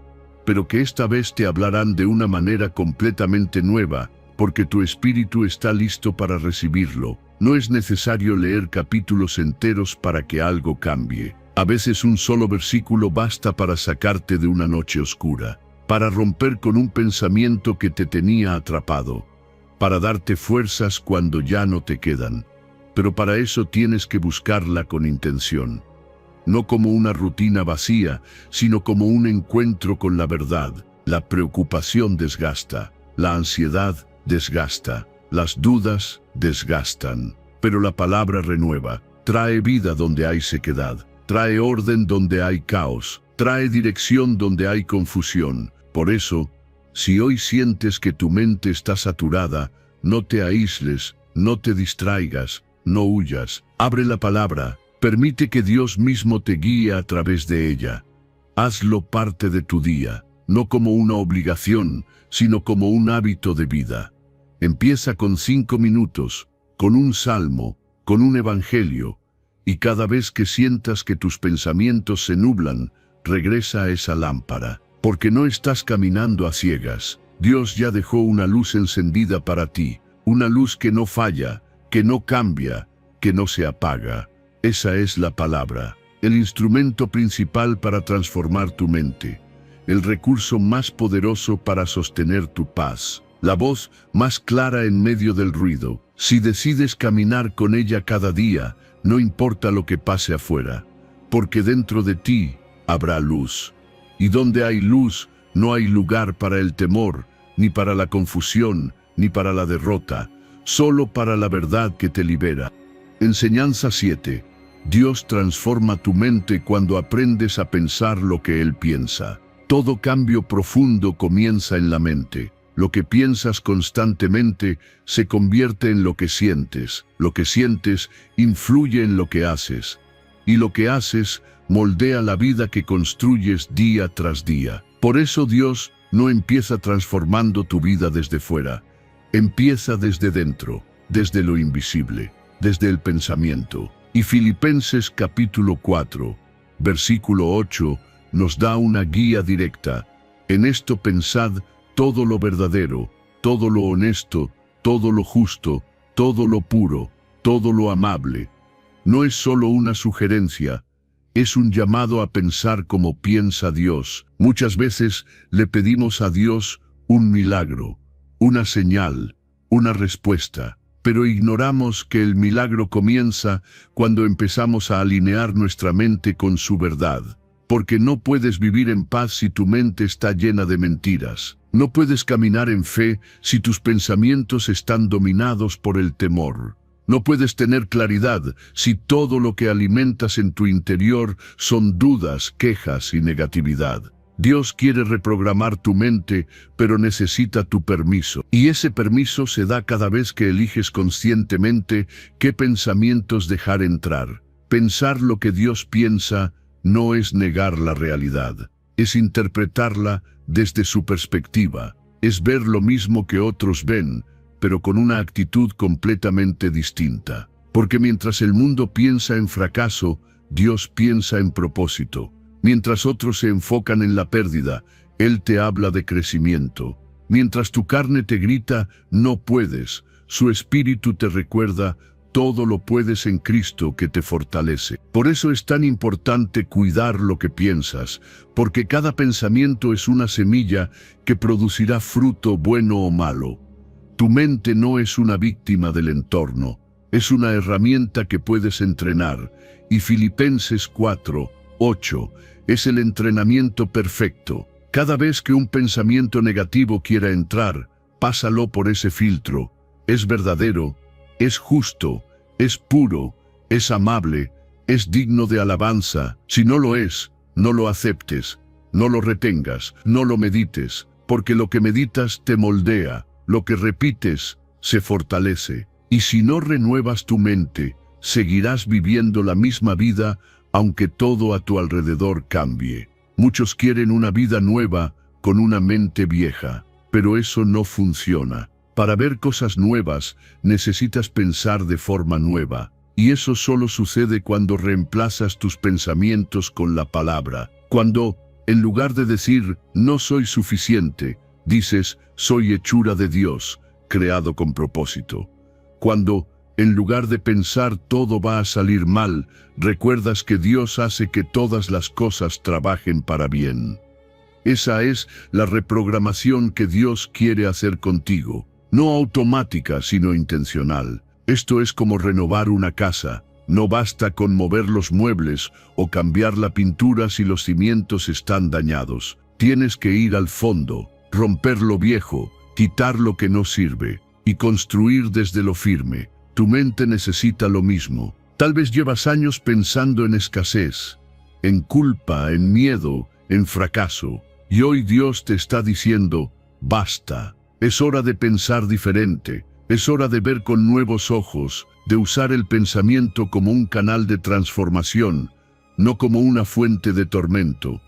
pero que esta vez te hablarán de una manera completamente nueva, porque tu espíritu está listo para recibirlo. No es necesario leer capítulos enteros para que algo cambie. A veces un solo versículo basta para sacarte de una noche oscura, para romper con un pensamiento que te tenía atrapado, para darte fuerzas cuando ya no te quedan. Pero para eso tienes que buscarla con intención. No como una rutina vacía, sino como un encuentro con la verdad. La preocupación desgasta, la ansiedad desgasta, las dudas desgastan. Pero la palabra renueva, trae vida donde hay sequedad. Trae orden donde hay caos, trae dirección donde hay confusión. Por eso, si hoy sientes que tu mente está saturada, no te aísles, no te distraigas, no huyas. Abre la palabra, permite que Dios mismo te guíe a través de ella. Hazlo parte de tu día, no como una obligación, sino como un hábito de vida. Empieza con 5 minutos, con un salmo, con un evangelio. Y cada vez que sientas que tus pensamientos se nublan, regresa a esa lámpara, porque no estás caminando a ciegas. Dios ya dejó una luz encendida para ti, una luz que no falla, que no cambia, que no se apaga. Esa es la palabra, el instrumento principal para transformar tu mente, el recurso más poderoso para sostener tu paz, la voz más clara en medio del ruido. Si decides caminar con ella cada día, no importa lo que pase afuera, porque dentro de ti habrá luz. Y donde hay luz, no hay lugar para el temor, ni para la confusión, ni para la derrota, solo para la verdad que te libera. Enseñanza 7. Dios transforma tu mente cuando aprendes a pensar lo que Él piensa. Todo cambio profundo comienza en la mente. Lo que piensas constantemente se convierte en lo que sientes. Lo que sientes influye en lo que haces. Y lo que haces moldea la vida que construyes día tras día. Por eso Dios no empieza transformando tu vida desde fuera. Empieza desde dentro, desde lo invisible, desde el pensamiento. Y Filipenses capítulo 4, versículo 8, nos da una guía directa. En esto pensad todo lo verdadero, todo lo honesto, todo lo justo, todo lo puro, todo lo amable. No es solo una sugerencia, es un llamado a pensar como piensa Dios. Muchas veces le pedimos a Dios un milagro, una señal, una respuesta, pero ignoramos que el milagro comienza cuando empezamos a alinear nuestra mente con su verdad. Porque no puedes vivir en paz si tu mente está llena de mentiras. No puedes caminar en fe si tus pensamientos están dominados por el temor. No puedes tener claridad si todo lo que alimentas en tu interior son dudas, quejas y negatividad. Dios quiere reprogramar tu mente, pero necesita tu permiso. Y ese permiso se da cada vez que eliges conscientemente qué pensamientos dejar entrar. Pensar lo que Dios piensa no es negar la realidad, es interpretarla desde su perspectiva, es ver lo mismo que otros ven, pero con una actitud completamente distinta. Porque mientras el mundo piensa en fracaso, Dios piensa en propósito. Mientras otros se enfocan en la pérdida, Él te habla de crecimiento. Mientras tu carne te grita, no puedes, su espíritu te recuerda, todo lo puedes en Cristo que te fortalece. Por eso es tan importante cuidar lo que piensas, porque cada pensamiento es una semilla que producirá fruto bueno o malo. Tu mente no es una víctima del entorno, es una herramienta que puedes entrenar, y Filipenses 4, 8 es el entrenamiento perfecto. Cada vez que un pensamiento negativo quiera entrar, pásalo por ese filtro. Es verdadero, es justo, es puro, es amable, es digno de alabanza. Si no lo es, no lo aceptes, no lo retengas, no lo medites, porque lo que meditas te moldea, lo que repites se fortalece. Y si no renuevas tu mente, seguirás viviendo la misma vida, aunque todo a tu alrededor cambie. Muchos quieren una vida nueva con una mente vieja, pero eso no funciona. Para ver cosas nuevas, necesitas pensar de forma nueva, y eso solo sucede cuando reemplazas tus pensamientos con la palabra. Cuando, en lugar de decir, no soy suficiente, dices, soy hechura de Dios, creado con propósito. Cuando, en lugar de pensar todo va a salir mal, recuerdas que Dios hace que todas las cosas trabajen para bien. Esa es la reprogramación que Dios quiere hacer contigo. No automática, sino intencional. Esto es como renovar una casa. No basta con mover los muebles o cambiar la pintura si los cimientos están dañados. Tienes que ir al fondo, romper lo viejo, quitar lo que no sirve y construir desde lo firme. Tu mente necesita lo mismo. Tal vez llevas años pensando en escasez, en culpa, en miedo, en fracaso. Y hoy Dios te está diciendo, basta. Es hora de pensar diferente. Es hora de ver con nuevos ojos, de usar el pensamiento como un canal de transformación, no como una fuente de tormento.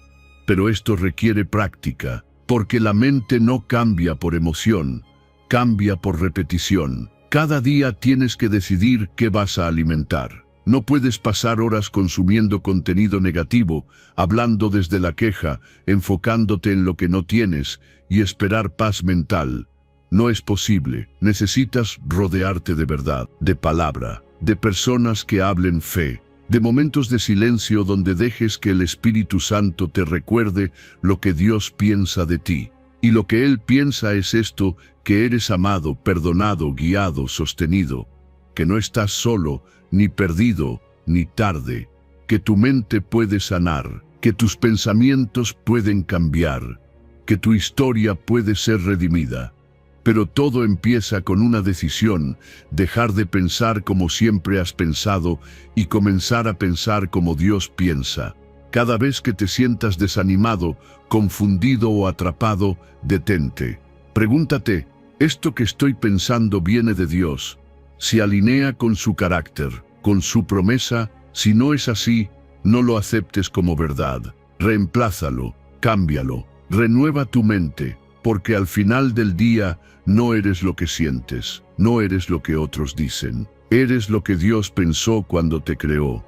Pero esto requiere práctica, porque la mente no cambia por emoción, cambia por repetición. Cada día tienes que decidir qué vas a alimentar. No puedes pasar horas consumiendo contenido negativo, hablando desde la queja, enfocándote en lo que no tienes y esperar paz mental. No es posible. Necesitas rodearte de verdad, de palabra, de personas que hablen fe, de momentos de silencio donde dejes que el Espíritu Santo te recuerde lo que Dios piensa de ti. Y lo que Él piensa es esto, que eres amado, perdonado, guiado, sostenido, que no estás solo, ni perdido, ni tarde, que tu mente puede sanar, que tus pensamientos pueden cambiar, que tu historia puede ser redimida. Pero todo empieza con una decisión, dejar de pensar como siempre has pensado y comenzar a pensar como Dios piensa. Cada vez que te sientas desanimado, confundido o atrapado, detente. Pregúntate, ¿esto que estoy pensando viene de Dios? ¿Se alinea con su carácter, con su promesa? Si no es así, no lo aceptes como verdad. Reemplázalo, cámbialo. Renueva tu mente, porque al final del día no eres lo que sientes, no eres lo que otros dicen. Eres lo que Dios pensó cuando te creó.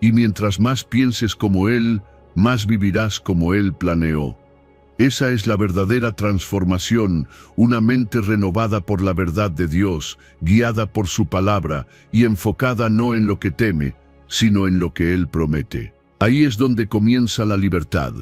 Y mientras más pienses como Él, más vivirás como Él planeó. Esa es la verdadera transformación, una mente renovada por la verdad de Dios, guiada por su palabra y enfocada no en lo que teme, sino en lo que Él promete. Ahí es donde comienza la libertad.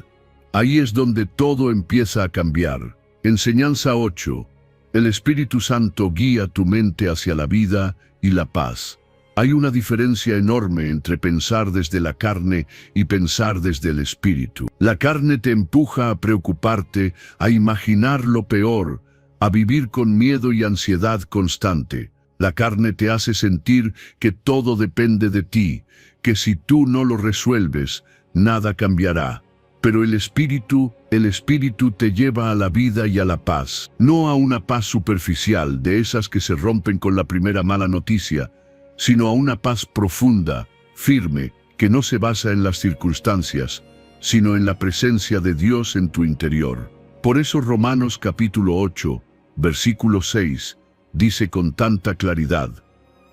Ahí es donde todo empieza a cambiar. Enseñanza 8. El Espíritu Santo guía tu mente hacia la vida y la paz. Hay una diferencia enorme entre pensar desde la carne y pensar desde el Espíritu. La carne te empuja a preocuparte, a imaginar lo peor, a vivir con miedo y ansiedad constante. La carne te hace sentir que todo depende de ti, que si tú no lo resuelves, nada cambiará. Pero el Espíritu te lleva a la vida y a la paz, no a una paz superficial, de esas que se rompen con la primera mala noticia, sino a una paz profunda, firme, que no se basa en las circunstancias, sino en la presencia de Dios en tu interior. Por eso Romanos capítulo 8, versículo 6, dice con tanta claridad: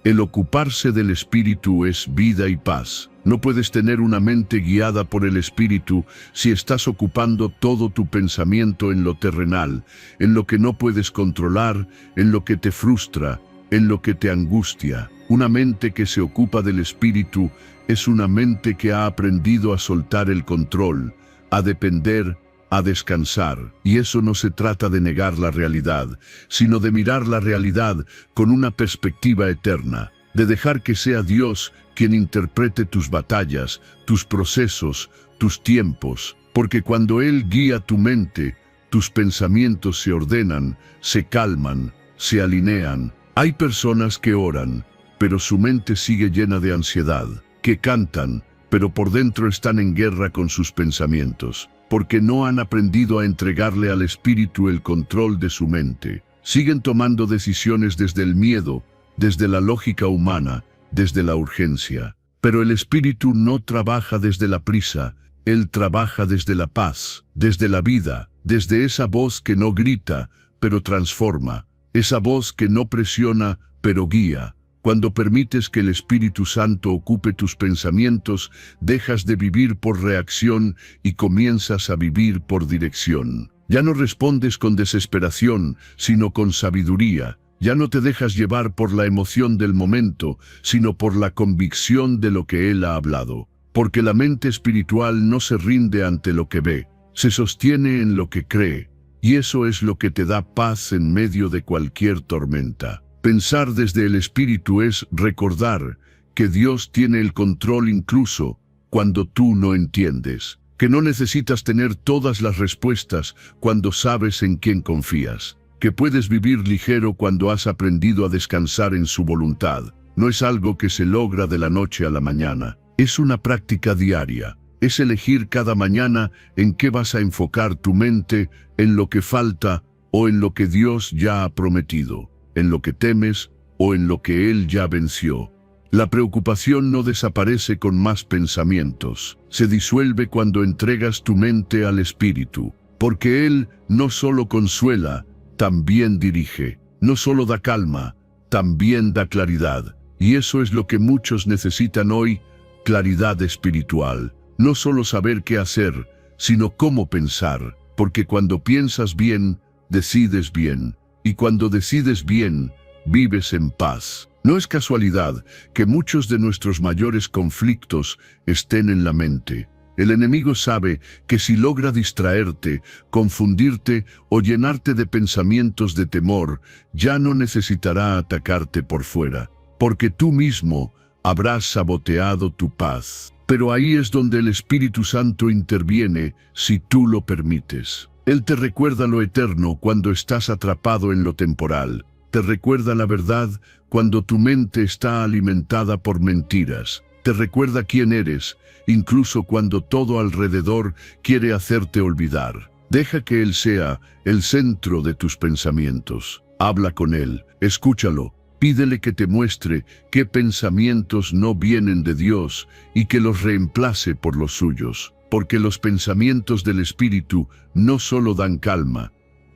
el ocuparse del Espíritu es vida y paz. No puedes tener una mente guiada por el Espíritu si estás ocupando todo tu pensamiento en lo terrenal, en lo que no puedes controlar, en lo que te frustra, en lo que te angustia. Una mente que se ocupa del Espíritu es una mente que ha aprendido a soltar el control, a depender, a descansar. Y eso no se trata de negar la realidad, sino de mirar la realidad con una perspectiva eterna, de dejar que sea Dios quien interprete tus batallas, tus procesos, tus tiempos, porque cuando Él guía tu mente, tus pensamientos se ordenan, se calman, se alinean. Hay personas que oran, pero su mente sigue llena de ansiedad, que cantan, pero por dentro están en guerra con sus pensamientos, porque no han aprendido a entregarle al Espíritu el control de su mente. Siguen tomando decisiones desde el miedo, desde la lógica humana, desde la urgencia. Pero el Espíritu no trabaja desde la prisa, Él trabaja desde la paz, desde la vida, desde esa voz que no grita, pero transforma, esa voz que no presiona, pero guía. Cuando permites que el Espíritu Santo ocupe tus pensamientos, dejas de vivir por reacción y comienzas a vivir por dirección. Ya no respondes con desesperación, sino con sabiduría. Ya no te dejas llevar por la emoción del momento, sino por la convicción de lo que Él ha hablado. Porque la mente espiritual no se rinde ante lo que ve, se sostiene en lo que cree. Y eso es lo que te da paz en medio de cualquier tormenta. Pensar desde el Espíritu es recordar que Dios tiene el control incluso cuando tú no entiendes, que no necesitas tener todas las respuestas cuando sabes en quién confías, que puedes vivir ligero cuando has aprendido a descansar en su voluntad. No es algo que se logra de la noche a la mañana, es una práctica diaria. Es elegir cada mañana en qué vas a enfocar tu mente, en lo que falta o en lo que Dios ya ha prometido, en lo que temes o en lo que Él ya venció. La preocupación no desaparece con más pensamientos, se disuelve cuando entregas tu mente al Espíritu, porque Él no solo consuela, también dirige, no solo da calma, también da claridad. Y eso es lo que muchos necesitan hoy, claridad espiritual. No solo saber qué hacer, sino cómo pensar, porque cuando piensas bien, decides bien, y cuando decides bien, vives en paz. No es casualidad que muchos de nuestros mayores conflictos estén en la mente. El enemigo sabe que si logra distraerte, confundirte o llenarte de pensamientos de temor, ya no necesitará atacarte por fuera, porque tú mismo habrás saboteado tu paz. Pero ahí es donde el Espíritu Santo interviene si tú lo permites. Él te recuerda lo eterno cuando estás atrapado en lo temporal. Te recuerda la verdad cuando tu mente está alimentada por mentiras. Te recuerda quién eres, incluso cuando todo alrededor quiere hacerte olvidar. Deja que Él sea el centro de tus pensamientos. Habla con Él, escúchalo. Pídele que te muestre qué pensamientos no vienen de Dios y que los reemplace por los suyos. porque los pensamientos del Espíritu no solo dan calma,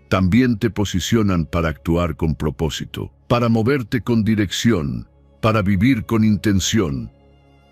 también te posicionan para actuar con propósito, para moverte con dirección, para vivir con intención.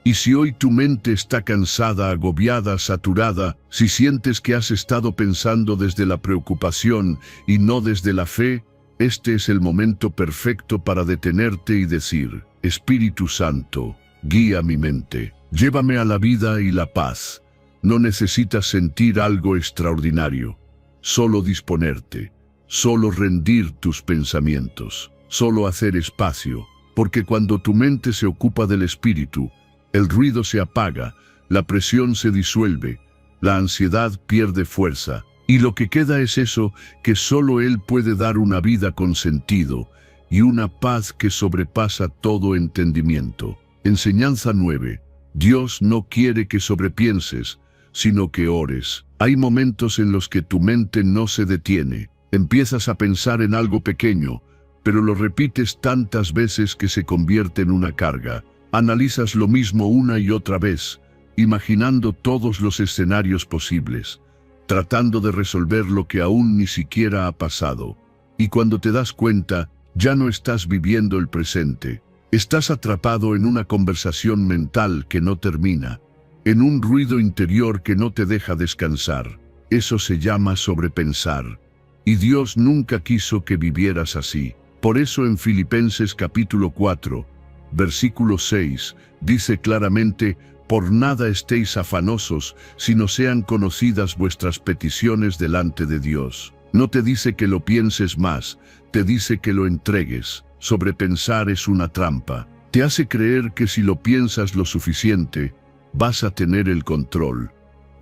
Y si hoy tu mente está cansada, agobiada, saturada, si sientes que has estado pensando desde la preocupación y no desde la fe, este es el momento perfecto para detenerte y decir: Espíritu Santo, guía mi mente, llévame a la vida y la paz. No necesitas sentir algo extraordinario, solo disponerte, solo rendir tus pensamientos, solo hacer espacio, porque cuando tu mente se ocupa del Espíritu, el ruido se apaga, la presión se disuelve, la ansiedad pierde fuerza, y lo que queda es eso que solo Él puede dar: una vida con sentido y una paz que sobrepasa todo entendimiento. Enseñanza 9. Dios no quiere que sobrepienses, sino que ores. Hay momentos en los que tu mente no se detiene. Empiezas a pensar en algo pequeño, pero lo repites tantas veces que se convierte en una carga. Analizas lo mismo una y otra vez, imaginando todos los escenarios posibles, tratando de resolver lo que aún ni siquiera ha pasado. Y cuando te das cuenta, ya no estás viviendo el presente. Estás atrapado en una conversación mental que no termina, en un ruido interior que no te deja descansar. Eso se llama sobrepensar. Y Dios nunca quiso que vivieras así. Por eso en Filipenses capítulo 4, versículo 6, dice claramente: por nada estéis afanosos, sino sean conocidas vuestras peticiones delante de Dios. No te dice que lo pienses más, te dice que lo entregues. Sobrepensar es una trampa. Te hace creer que si lo piensas lo suficiente, vas a tener el control,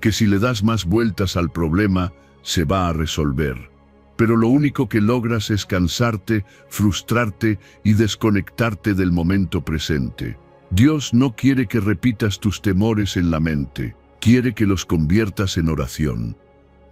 que si le das más vueltas al problema, se va a resolver. Pero lo único que logras es cansarte, frustrarte y desconectarte del momento presente. Dios no quiere que repitas tus temores en la mente, quiere que los conviertas en oración.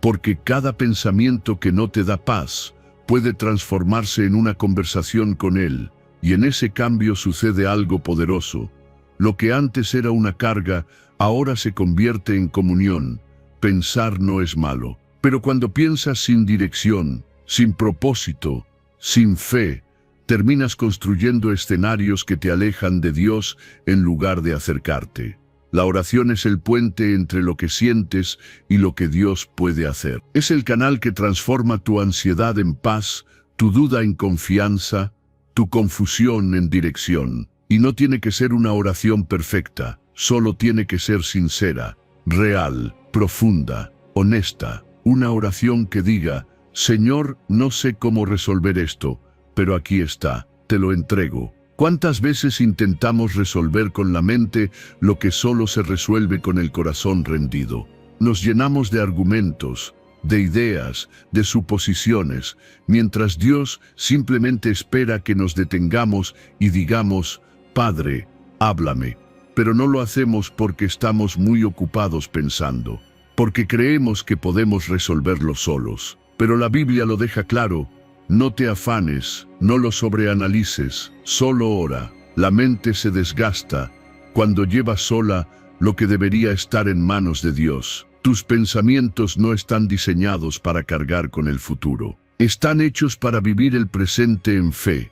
Porque cada pensamiento que no te da paz puede transformarse en una conversación con Él, y en ese cambio sucede algo poderoso. Lo que antes era una carga, ahora se convierte en comunión. Pensar no es malo, pero cuando piensas sin dirección, sin propósito, sin fe, terminas construyendo escenarios que te alejan de Dios en lugar de acercarte. La oración es el puente entre lo que sientes y lo que Dios puede hacer. Es el canal que transforma tu ansiedad en paz, tu duda en confianza, tu confusión en dirección. Y no tiene que ser una oración perfecta, solo tiene que ser sincera, real, profunda, honesta. Una oración que diga: Señor, no sé cómo resolver esto, pero aquí está, te lo entrego. ¿Cuántas veces intentamos resolver con la mente lo que solo se resuelve con el corazón rendido? Nos llenamos de argumentos, de ideas, de suposiciones, mientras Dios simplemente espera que nos detengamos y digamos: Padre, háblame. Pero no lo hacemos porque estamos muy ocupados pensando, porque creemos que podemos resolverlo solos. Pero la Biblia lo deja claro: no te afanes, no lo sobreanalices, solo ora. La mente se desgasta cuando llevas sola lo que debería estar en manos de Dios. Tus pensamientos no están diseñados para cargar con el futuro. Están hechos para vivir el presente en fe.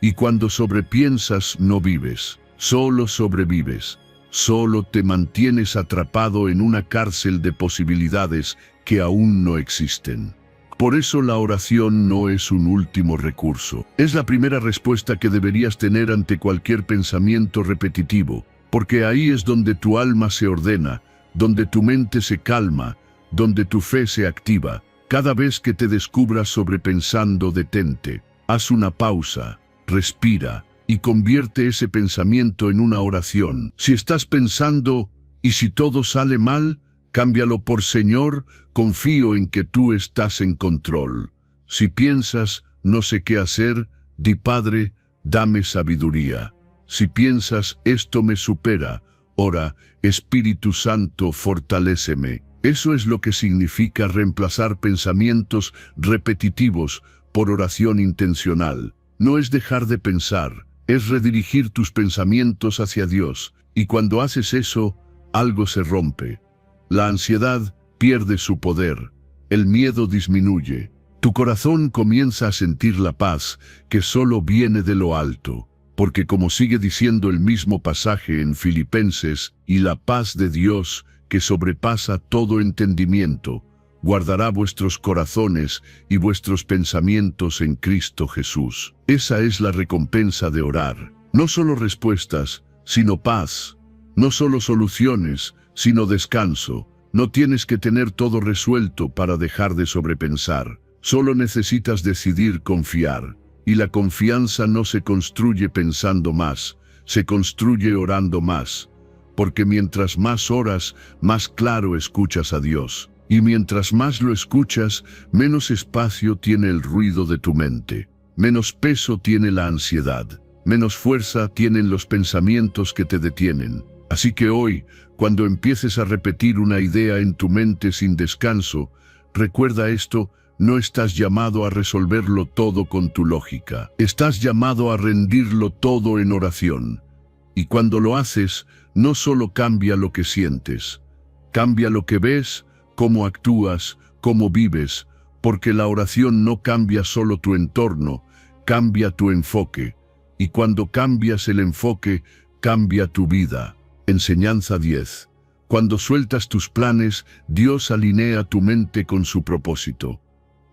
Y cuando sobrepiensas, no vives, solo sobrevives. Solo te mantienes atrapado en una cárcel de posibilidades que aún no existen. Por eso la oración no es un último recurso. Es la primera respuesta que deberías tener ante cualquier pensamiento repetitivo, porque ahí es donde tu alma se ordena, donde tu mente se calma, donde tu fe se activa. Cada vez que te descubras sobrepensando, detente, haz una pausa, respira y convierte ese pensamiento en una oración. Si estás pensando: ¿y si todo sale mal?, cámbialo por: Señor, confío en que tú estás en control. Si piensas: no sé qué hacer, di: Padre, dame sabiduría. Si piensas: esto me supera, ora: Espíritu Santo, fortaléceme. Eso es lo que significa reemplazar pensamientos repetitivos por oración intencional. No es dejar de pensar, es redirigir tus pensamientos hacia Dios. Y cuando haces eso, algo se rompe. La ansiedad pierde su poder, el miedo disminuye. Tu corazón comienza a sentir la paz que solo viene de lo alto, porque como sigue diciendo el mismo pasaje en Filipenses, y la paz de Dios, que sobrepasa todo entendimiento, guardará vuestros corazones y vuestros pensamientos en Cristo Jesús. Esa es la recompensa de orar. No solo respuestas, sino paz. No solo soluciones, sino descanso. No tienes que tener todo resuelto para dejar de sobrepensar. Solo necesitas decidir confiar. Y la confianza no se construye pensando más, se construye orando más. Porque mientras más oras, más claro escuchas a Dios. Y mientras más lo escuchas, menos espacio tiene el ruido de tu mente. Menos peso tiene la ansiedad. Menos fuerza tienen los pensamientos que te detienen. Así que hoy, cuando empieces a repetir una idea en tu mente sin descanso, recuerda esto: no estás llamado a resolverlo todo con tu lógica. Estás llamado a rendirlo todo en oración. Y cuando lo haces, no solo cambia lo que sientes, cambia lo que ves, cómo actúas, cómo vives, porque la oración no cambia solo tu entorno, cambia tu enfoque. Y cuando cambias el enfoque, cambia tu vida. Enseñanza 10. Cuando sueltas tus planes, Dios alinea tu mente con su propósito.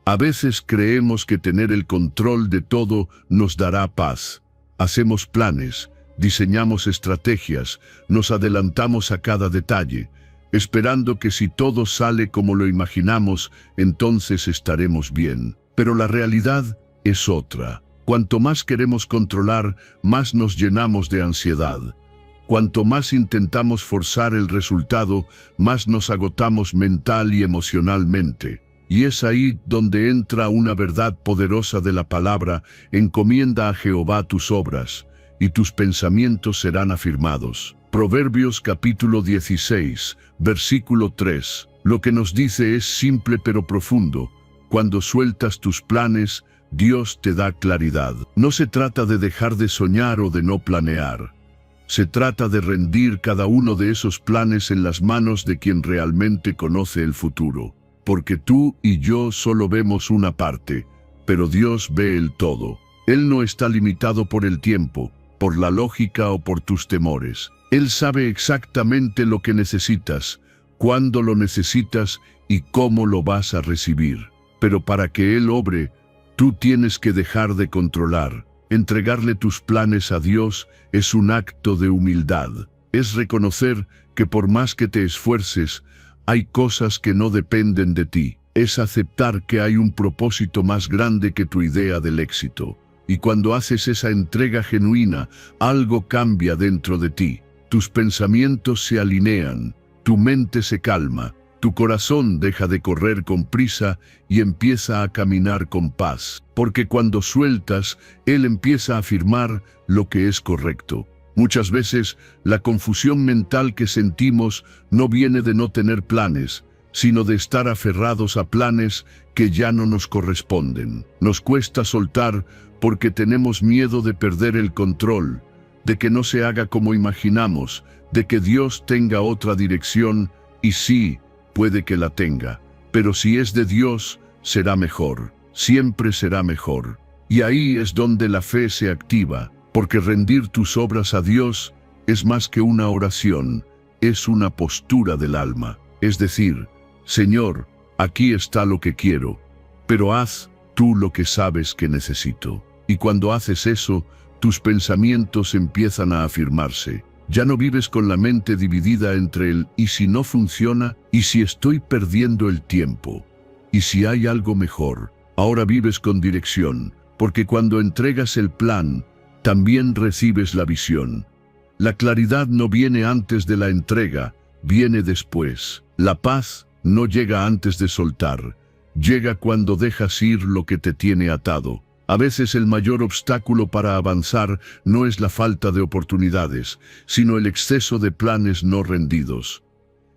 A veces creemos que tener el control de todo nos dará paz. Hacemos planes, diseñamos estrategias, nos adelantamos a cada detalle, esperando que si todo sale como lo imaginamos, entonces estaremos bien. Pero la realidad es otra. Cuanto más queremos controlar, más nos llenamos de ansiedad. Cuanto más intentamos forzar el resultado, más nos agotamos mental y emocionalmente. Y es ahí donde entra una verdad poderosa de la palabra: encomienda a Jehová tus obras, y tus pensamientos serán afirmados. Proverbios capítulo 16, versículo 3. Lo que nos dice es simple pero profundo: cuando sueltas tus planes, Dios te da claridad. No se trata de dejar de soñar o de no planear. Se trata de rendir cada uno de esos planes en las manos de quien realmente conoce el futuro. Porque tú y yo solo vemos una parte, pero Dios ve el todo. Él no está limitado por el tiempo, por la lógica o por tus temores. Él sabe exactamente lo que necesitas, cuándo lo necesitas y cómo lo vas a recibir. Pero para que Él obre, tú tienes que dejar de controlar. Entregarle tus planes a Dios es un acto de humildad. Es reconocer que por más que te esfuerces, hay cosas que no dependen de ti. Es aceptar que hay un propósito más grande que tu idea del éxito. Y cuando haces esa entrega genuina, algo cambia dentro de ti. Tus pensamientos se alinean, tu mente se calma, tu corazón deja de correr con prisa y empieza a caminar con paz. Porque cuando sueltas, Él empieza a afirmar lo que es correcto. Muchas veces, la confusión mental que sentimos no viene de no tener planes, sino de estar aferrados a planes que ya no nos corresponden. Nos cuesta soltar porque tenemos miedo de perder el control, de que no se haga como imaginamos, de que Dios tenga otra dirección, y sí, puede que la tenga, pero si es de Dios, será mejor, siempre será mejor. Y ahí es donde la fe se activa, porque rendir tus obras a Dios es más que una oración, es una postura del alma. Es decir, Señor, aquí está lo que quiero, pero haz tú lo que sabes que necesito. Y cuando haces eso, tus pensamientos empiezan a afirmarse. Ya no vives con la mente dividida entre el ¿y si no funciona? ¿Y si estoy perdiendo el tiempo? ¿Y si hay algo mejor? Ahora vives con dirección, porque cuando entregas el plan, también recibes la visión. La claridad no viene antes de la entrega, viene después. La paz no llega antes de soltar, llega cuando dejas ir lo que te tiene atado. A veces el mayor obstáculo para avanzar no es la falta de oportunidades, sino el exceso de planes no rendidos.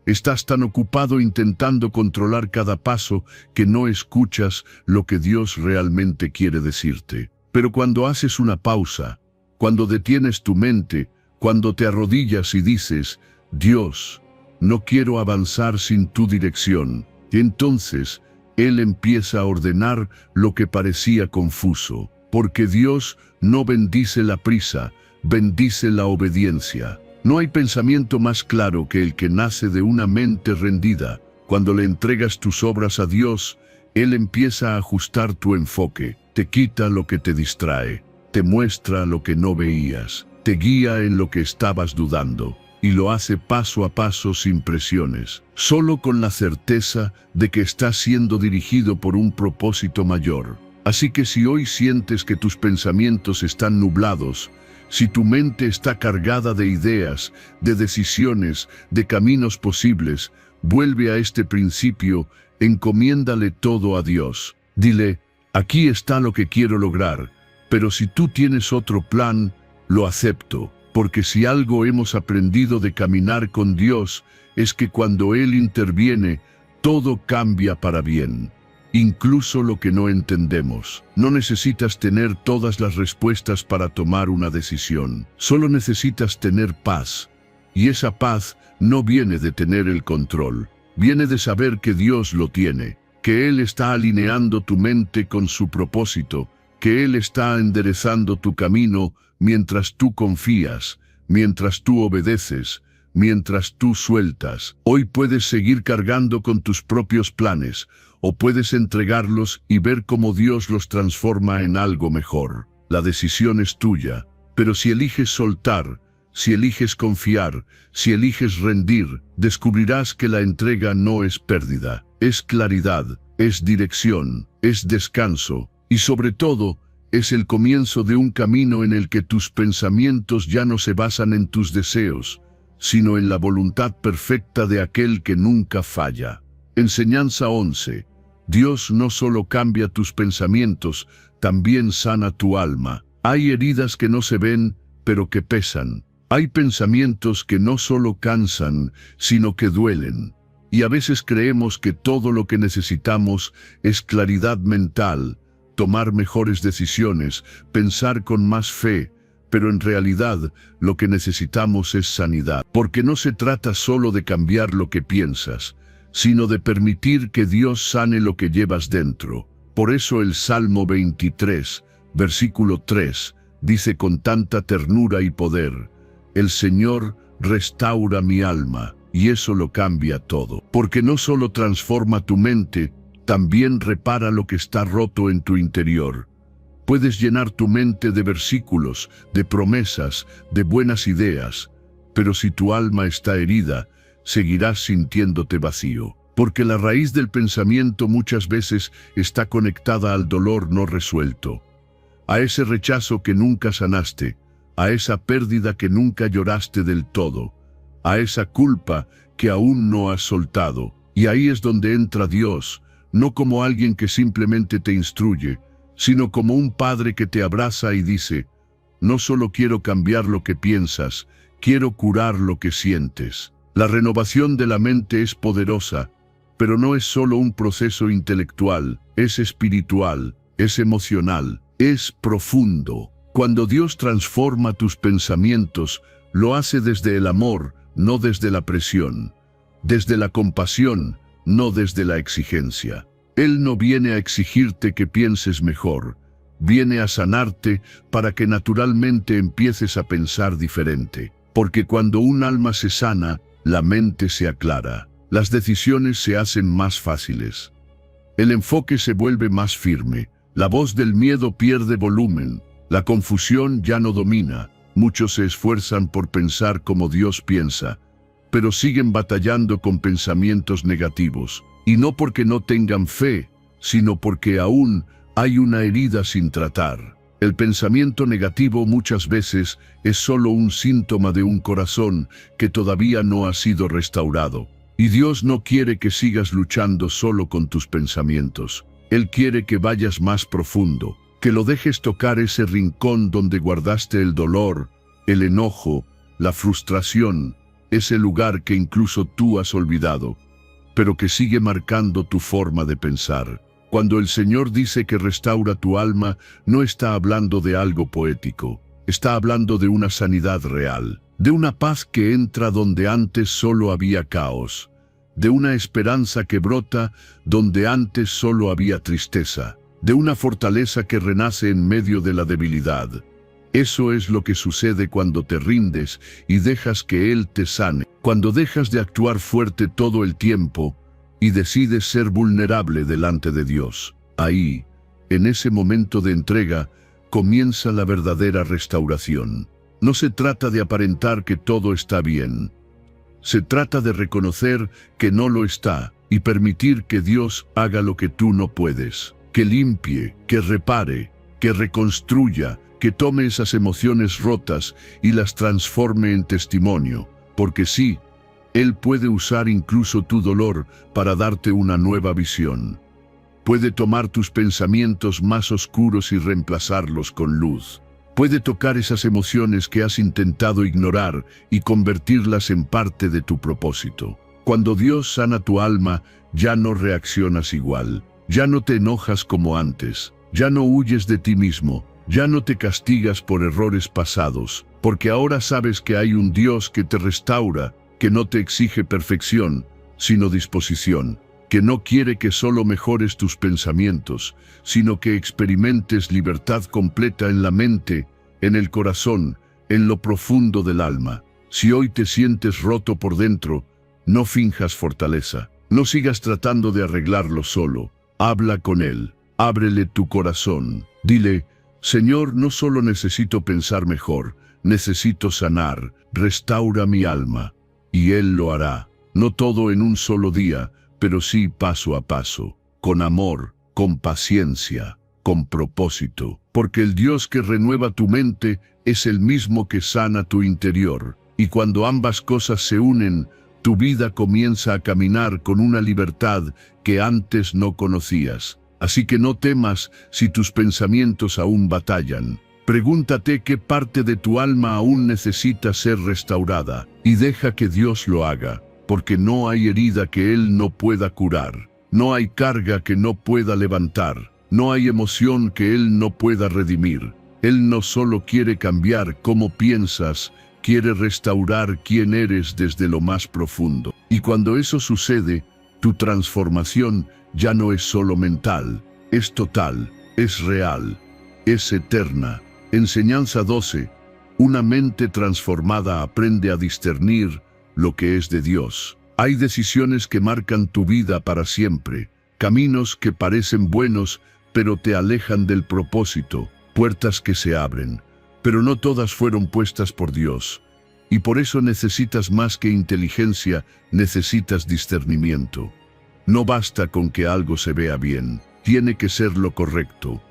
Estás tan ocupado intentando controlar cada paso que no escuchas lo que Dios realmente quiere decirte. Pero cuando haces una pausa, cuando detienes tu mente, cuando te arrodillas y dices, Dios, no quiero avanzar sin tu dirección. Entonces, Él empieza a ordenar lo que parecía confuso, porque Dios no bendice la prisa, bendice la obediencia. No hay pensamiento más claro que el que nace de una mente rendida. Cuando le entregas tus obras a Dios, Él empieza a ajustar tu enfoque, te quita lo que te distrae, te muestra lo que no veías, te guía en lo que estabas dudando, y lo hace paso a paso sin presiones, solo con la certeza de que estás siendo dirigido por un propósito mayor. Así que si hoy sientes que tus pensamientos están nublados, si tu mente está cargada de ideas, de decisiones, de caminos posibles, vuelve a este principio, encomiéndale todo a Dios. Dile, aquí está lo que quiero lograr, pero si tú tienes otro plan, lo acepto, porque si algo hemos aprendido de caminar con Dios, es que cuando Él interviene, todo cambia para bien. Incluso lo que no entendemos. No necesitas tener todas las respuestas para tomar una decisión. Solo necesitas tener paz. Y esa paz no viene de tener el control. Viene de saber que Dios lo tiene, que Él está alineando tu mente con su propósito, que Él está enderezando tu camino mientras tú confías, mientras tú obedeces, mientras tú sueltas. Hoy puedes seguir cargando con tus propios planes, o puedes entregarlos y ver cómo Dios los transforma en algo mejor. La decisión es tuya, pero si eliges soltar, si eliges confiar, si eliges rendir, descubrirás que la entrega no es pérdida, es claridad, es dirección, es descanso, y sobre todo, es el comienzo de un camino en el que tus pensamientos ya no se basan en tus deseos, sino en la voluntad perfecta de aquel que nunca falla. Enseñanza 11. Dios no solo cambia tus pensamientos, también sana tu alma. Hay heridas que no se ven, pero que pesan. Hay pensamientos que no solo cansan, sino que duelen. Y a veces creemos que todo lo que necesitamos es claridad mental, tomar mejores decisiones, pensar con más fe, pero en realidad lo que necesitamos es sanidad. Porque no se trata solo de cambiar lo que piensas, sino de permitir que Dios sane lo que llevas dentro. Por eso el Salmo 23, versículo 3, dice con tanta ternura y poder, «El Señor restaura mi alma», y eso lo cambia todo. Porque no solo transforma tu mente, también repara lo que está roto en tu interior. Puedes llenar tu mente de versículos, de promesas, de buenas ideas, pero si tu alma está herida, seguirás sintiéndote vacío. Porque la raíz del pensamiento muchas veces está conectada al dolor no resuelto, a ese rechazo que nunca sanaste, a esa pérdida que nunca lloraste del todo, a esa culpa que aún no has soltado. Y ahí es donde entra Dios, no como alguien que simplemente te instruye, sino como un padre que te abraza y dice, no solo quiero cambiar lo que piensas, quiero curar lo que sientes. La renovación de la mente es poderosa, pero no es solo un proceso intelectual, es espiritual, es emocional, es profundo. Cuando Dios transforma tus pensamientos, lo hace desde el amor, no desde la presión, desde la compasión, no desde la exigencia. Él no viene a exigirte que pienses mejor, viene a sanarte para que naturalmente empieces a pensar diferente. Porque cuando un alma se sana, la mente se aclara, las decisiones se hacen más fáciles, el enfoque se vuelve más firme, la voz del miedo pierde volumen, la confusión ya no domina. Muchos se esfuerzan por pensar como Dios piensa, pero siguen batallando con pensamientos negativos, y no porque no tengan fe, sino porque aún hay una herida sin tratar. El pensamiento negativo muchas veces es solo un síntoma de un corazón que todavía no ha sido restaurado. Y Dios no quiere que sigas luchando solo con tus pensamientos. Él quiere que vayas más profundo, que lo dejes tocar ese rincón donde guardaste el dolor, el enojo, la frustración, ese lugar que incluso tú has olvidado, pero que sigue marcando tu forma de pensar. Cuando el Señor dice que restaura tu alma, no está hablando de algo poético, está hablando de una sanidad real. de una paz que entra donde antes solo había caos, de una esperanza que brota donde antes solo había tristeza, de una fortaleza que renace en medio de la debilidad. Eso es lo que sucede cuando te rindes y dejas que Él te sane, cuando dejas de actuar fuerte todo el tiempo y decides ser vulnerable delante de Dios. Ahí, en ese momento de entrega, comienza la verdadera restauración. No se trata de aparentar que todo está bien. Se trata de reconocer que no lo está y permitir que Dios haga lo que tú no puedes, que limpie, que repare, que reconstruya, que tome esas emociones rotas y las transforme en testimonio, porque sí, Él puede usar incluso tu dolor para darte una nueva visión. Puede tomar tus pensamientos más oscuros y reemplazarlos con luz. Puede tocar esas emociones que has intentado ignorar y convertirlas en parte de tu propósito. Cuando Dios sana tu alma, ya no reaccionas igual, ya no te enojas como antes, ya no huyes de ti mismo, ya no te castigas por errores pasados, porque ahora sabes que hay un Dios que te restaura, que no te exige perfección, sino disposición, que no quiere que solo mejores tus pensamientos, sino que experimentes libertad completa en la mente, en el corazón, en lo profundo del alma. Si hoy te sientes roto por dentro, no finjas fortaleza, no sigas tratando de arreglarlo solo, habla con Él, ábrele tu corazón, dile: Señor, no solo necesito pensar mejor, necesito sanar, restaura mi alma. Y Él lo hará, no todo en un solo día, pero sí paso a paso, con amor, con paciencia, con propósito. Porque el Dios que renueva tu mente es el mismo que sana tu interior. Y cuando ambas cosas se unen, tu vida comienza a caminar con una libertad que antes no conocías. Así que no temas si tus pensamientos aún batallan. Pregúntate qué parte de tu alma aún necesita ser restaurada y deja que Dios lo haga, porque no hay herida que Él no pueda curar, no hay carga que no pueda levantar, no hay emoción que Él no pueda redimir. Él no solo quiere cambiar cómo piensas, quiere restaurar quién eres desde lo más profundo. Y cuando eso sucede, tu transformación ya no es solo mental, es total, es real, es eterna. Enseñanza 12. Una mente transformada aprende a discernir lo que es de Dios. Hay decisiones que marcan tu vida para siempre, caminos que parecen buenos, pero te alejan del propósito, puertas que se abren, pero no todas fueron puestas por Dios. Y por eso necesitas más que inteligencia, necesitas discernimiento. No basta con que algo se vea bien, tiene que ser lo correcto.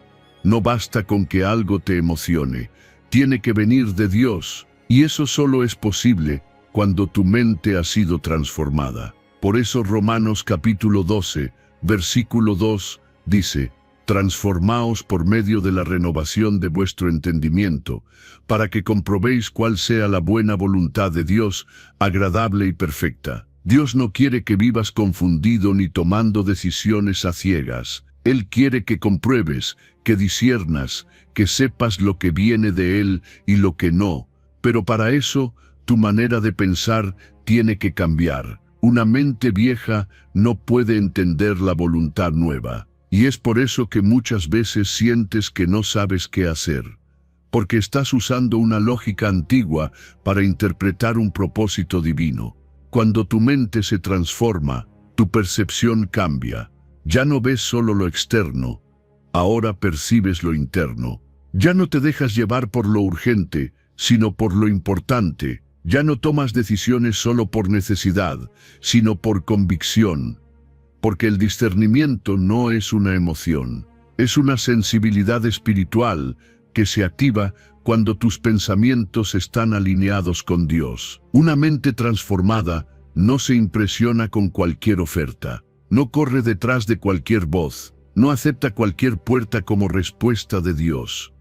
No basta con que algo te emocione, tiene que venir de Dios. Y eso solo es posible cuando tu mente ha sido transformada. Por eso Romanos capítulo 12, versículo 2, dice: transformaos por medio de la renovación de vuestro entendimiento, para que comprobéis cuál sea la buena voluntad de Dios, agradable y perfecta. Dios no quiere que vivas confundido ni tomando decisiones a ciegas. Él quiere que compruebes, que disciernas, que sepas lo que viene de Él y lo que no. Pero para eso, tu manera de pensar tiene que cambiar. Una mente vieja no puede entender la voluntad nueva. Y es por eso que muchas veces sientes que no sabes qué hacer. Porque estás usando una lógica antigua para interpretar un propósito divino. Cuando tu mente se transforma, tu percepción cambia. Ya no ves solo lo externo, ahora percibes lo interno. Ya no te dejas llevar por lo urgente, sino por lo importante. Ya no tomas decisiones solo por necesidad, sino por convicción. Porque el discernimiento no es una emoción, es una sensibilidad espiritual que se activa cuando tus pensamientos están alineados con Dios. Una mente transformada no se impresiona con cualquier oferta, no corre detrás de cualquier voz, no acepta cualquier puerta como respuesta de Dios.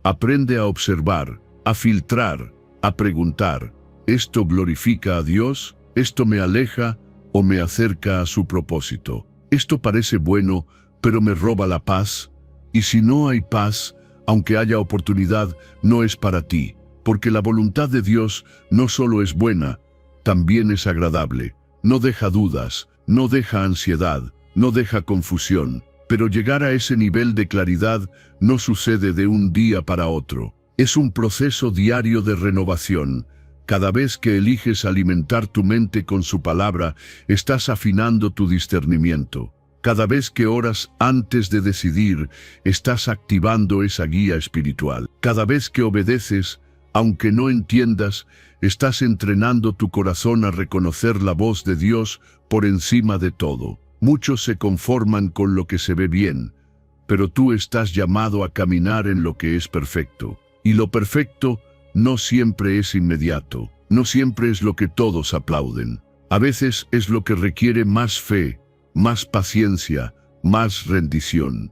Aprende a observar, a filtrar, a preguntar: ¿esto glorifica a Dios? ¿Esto me aleja o me acerca a su propósito? Esto parece bueno, pero me roba la paz. Y si no hay paz, aunque haya oportunidad, no es para ti, porque la voluntad de Dios no solo es buena, también es agradable. No deja dudas, no deja ansiedad, no deja confusión. Pero llegar a ese nivel de claridad no sucede de un día para otro. Es un proceso diario de renovación. Cada vez que eliges alimentar tu mente con su palabra, estás afinando tu discernimiento. Cada vez que oras antes de decidir, estás activando esa guía espiritual. Cada vez que obedeces, aunque no entiendas, estás entrenando tu corazón a reconocer la voz de Dios por encima de todo. Muchos se conforman con lo que se ve bien, pero tú estás llamado a caminar en lo que es perfecto. Y lo perfecto no siempre es inmediato, no siempre es lo que todos aplauden. A veces es lo que requiere más fe, más paciencia, más rendición.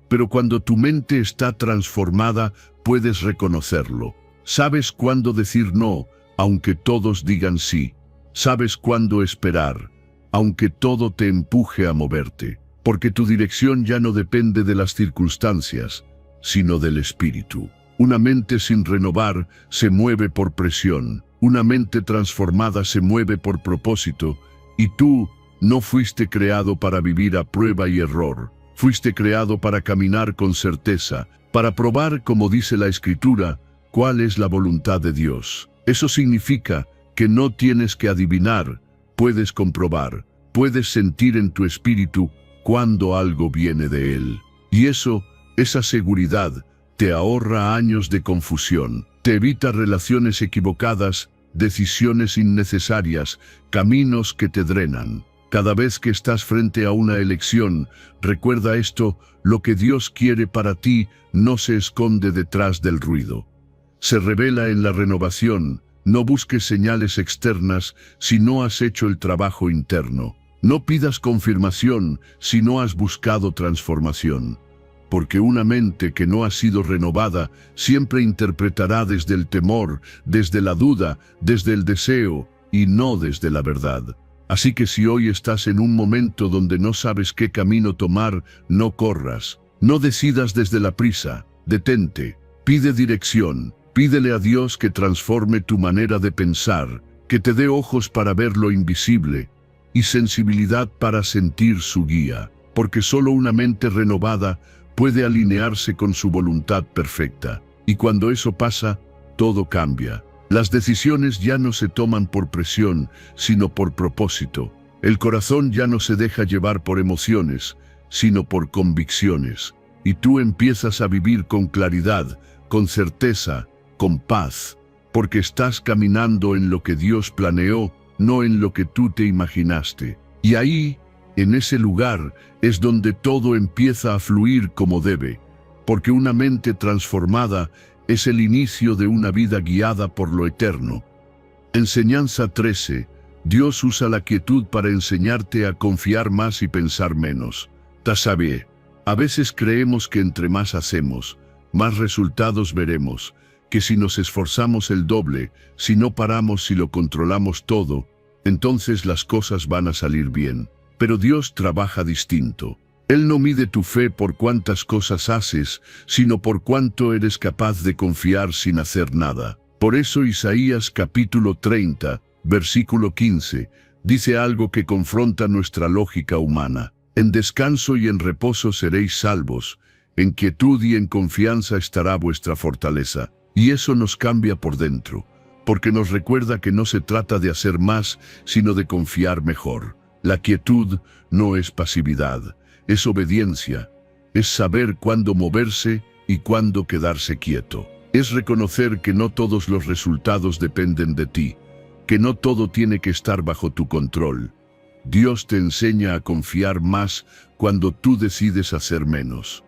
Pero cuando tu mente está transformada, puedes reconocerlo. Sabes cuándo decir no, aunque todos digan sí. Sabes cuándo esperar, aunque todo te empuje a moverte, porque tu dirección ya no depende de las circunstancias, sino del espíritu. Una mente sin renovar se mueve por presión, una mente transformada se mueve por propósito, y tú no fuiste creado para vivir a prueba y error. Fuiste creado para caminar con certeza, para probar, como dice la Escritura, cuál es la voluntad de Dios. Eso significa que no tienes que adivinar, puedes comprobar, puedes sentir en tu espíritu cuando algo viene de Él. Y esa seguridad, te ahorra años de confusión, te evita relaciones equivocadas, decisiones innecesarias, caminos que te drenan. Cada vez que estás frente a una elección, recuerda esto: lo que Dios quiere para ti no se esconde detrás del ruido. Se revela en la renovación. No busques señales externas si no has hecho el trabajo interno. No pidas confirmación si no has buscado transformación. Porque una mente que no ha sido renovada siempre interpretará desde el temor, desde la duda, desde el deseo y no desde la verdad. Así que si hoy estás en un momento donde no sabes qué camino tomar, no corras. No decidas desde la prisa. Detente. Pide dirección. Pídele a Dios que transforme tu manera de pensar, que te dé ojos para ver lo invisible y sensibilidad para sentir su guía. Porque solo una mente renovada puede alinearse con su voluntad perfecta. Y cuando eso pasa, todo cambia. Las decisiones ya no se toman por presión, sino por propósito. El corazón ya no se deja llevar por emociones, sino por convicciones. Y tú empiezas a vivir con claridad, con certeza, con paz, porque estás caminando en lo que Dios planeó, no en lo que tú te imaginaste. Y ahí, en ese lugar, es donde todo empieza a fluir como debe, porque una mente transformada es el inicio de una vida guiada por lo eterno. Enseñanza 13. Dios usa la quietud para enseñarte a confiar más y pensar menos. Tasabé. A veces creemos que entre más hacemos, más resultados veremos, que si nos esforzamos el doble, si no paramos, si lo controlamos todo, entonces las cosas van a salir bien. Pero Dios trabaja distinto. Él no mide tu fe por cuántas cosas haces, sino por cuánto eres capaz de confiar sin hacer nada. Por eso Isaías capítulo 30, versículo 15, dice algo que confronta nuestra lógica humana. En descanso y en reposo seréis salvos, en quietud y en confianza estará vuestra fortaleza. Y eso nos cambia por dentro, porque nos recuerda que no se trata de hacer más, sino de confiar mejor. La quietud no es pasividad, es obediencia, es saber cuándo moverse y cuándo quedarse quieto. Es reconocer que no todos los resultados dependen de ti, que no todo tiene que estar bajo tu control. Dios te enseña a confiar más cuando tú decides hacer menos.